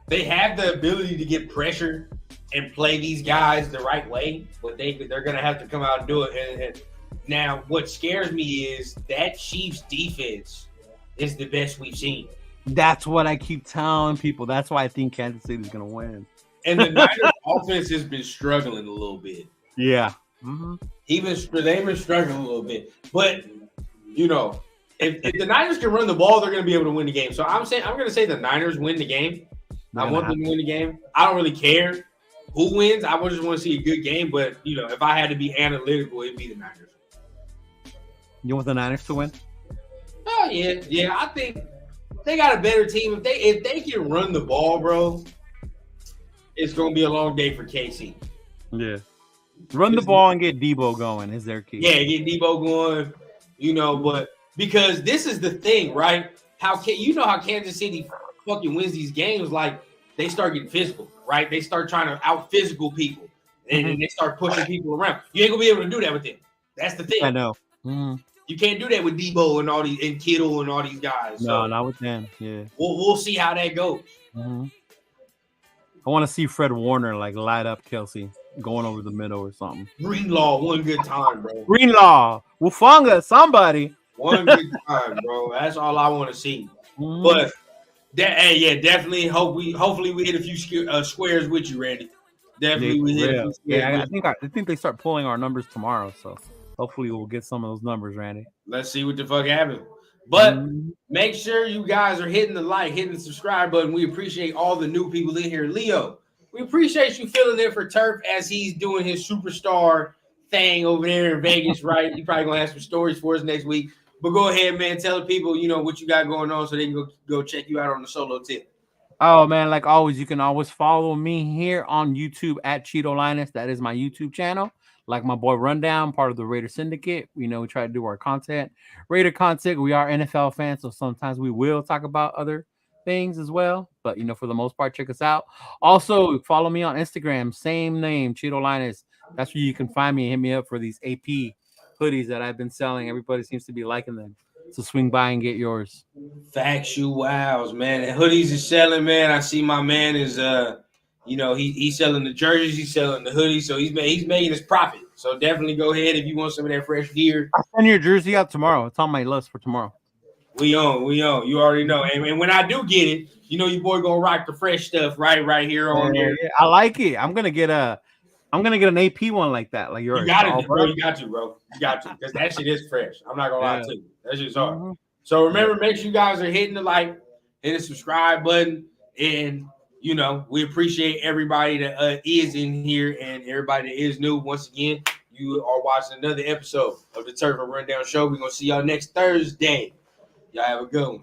they have the ability to get pressure and play these guys the right way, but they're gonna have to come out and do it. And now, what scares me is that Chiefs defense is the best we've seen. That's what I keep telling people. That's why I think Kansas City is gonna win. And the Niners offense has been struggling a little bit. Yeah. They've been struggling a little bit. But you know, if the Niners can run the ball, they're gonna be able to win the game. So I'm gonna say the Niners win the game. I want them to win the game. I don't really care who wins. I just want to see a good game. But you know, if I had to be analytical, it'd be the Niners. You want the Niners to win? Oh yeah. I think they got a better team. If they can run the ball, bro, it's gonna be a long day for KC. Yeah. Run the ball and get Debo going is their key. Yeah, get Debo going. You know, but because this is the thing, right? How Kansas City fucking wins these games? Like they start getting physical, right? They start trying to out physical people, and then they start pushing people around. You ain't gonna be able to do that with them. That's the thing. I know. You can't do that with Debo and all these and Kittle and all these guys. No, not with them. Yeah. We'll see how that goes. I want to see Fred Warner like light up Kelsey going over the middle or something. Greenlaw, one good time, bro. Greenlaw, Wufunga, somebody. One good time, bro. That's all I want to see. But definitely. Hopefully we hit a few squares with you, Randy. Definitely we hit a few squares. I think they start pulling our numbers tomorrow, so hopefully we'll get some of those numbers, Randy. Let's see what the fuck happens. But make sure you guys are hitting the subscribe button. We appreciate all the new people in here. Leo, we appreciate you filling in for Turf as he's doing his superstar thing over there in Vegas, right? You probably gonna have some stories for us next week. But go ahead, man. Tell the people, what you got going on so they can go check you out on the solo tip. Oh, man, like always, you can always follow me here on YouTube at Cheeto Linus. That is my YouTube channel. Like my boy Rundown, part of the Raider Syndicate. We try to do our content. Raider content, we are NFL fans, so sometimes we will talk about other things as well. But, for the most part, check us out. Also, follow me on Instagram. Same name, Cheeto Linus. That's where you can find me and hit me up for these AP hoodies that I've been selling. Everybody seems to be liking them. So swing by and get yours. Factual wows, man. And hoodies is selling, man. I see my man is he's selling the jerseys, he's selling the hoodies, so he's making his profit. So definitely go ahead if you want some of that fresh gear. I'll send your jersey out tomorrow. It's on my list for tomorrow. We on. You already know. And when I do get it, your boy gonna rock the fresh stuff right here on there. Yeah, I like it. I'm gonna get an AP one like that. Like yours. You got it, bro. You got to, bro. You got to, because that shit is fresh. I'm not gonna lie to you. That shit's hard. So remember, make sure you guys are hitting the like, hit the subscribe button, and we appreciate everybody that is in here and everybody that is new. Once again, you are watching another episode of the Turf and Rundown Show. We're gonna see y'all next Thursday. Y'all have a good one.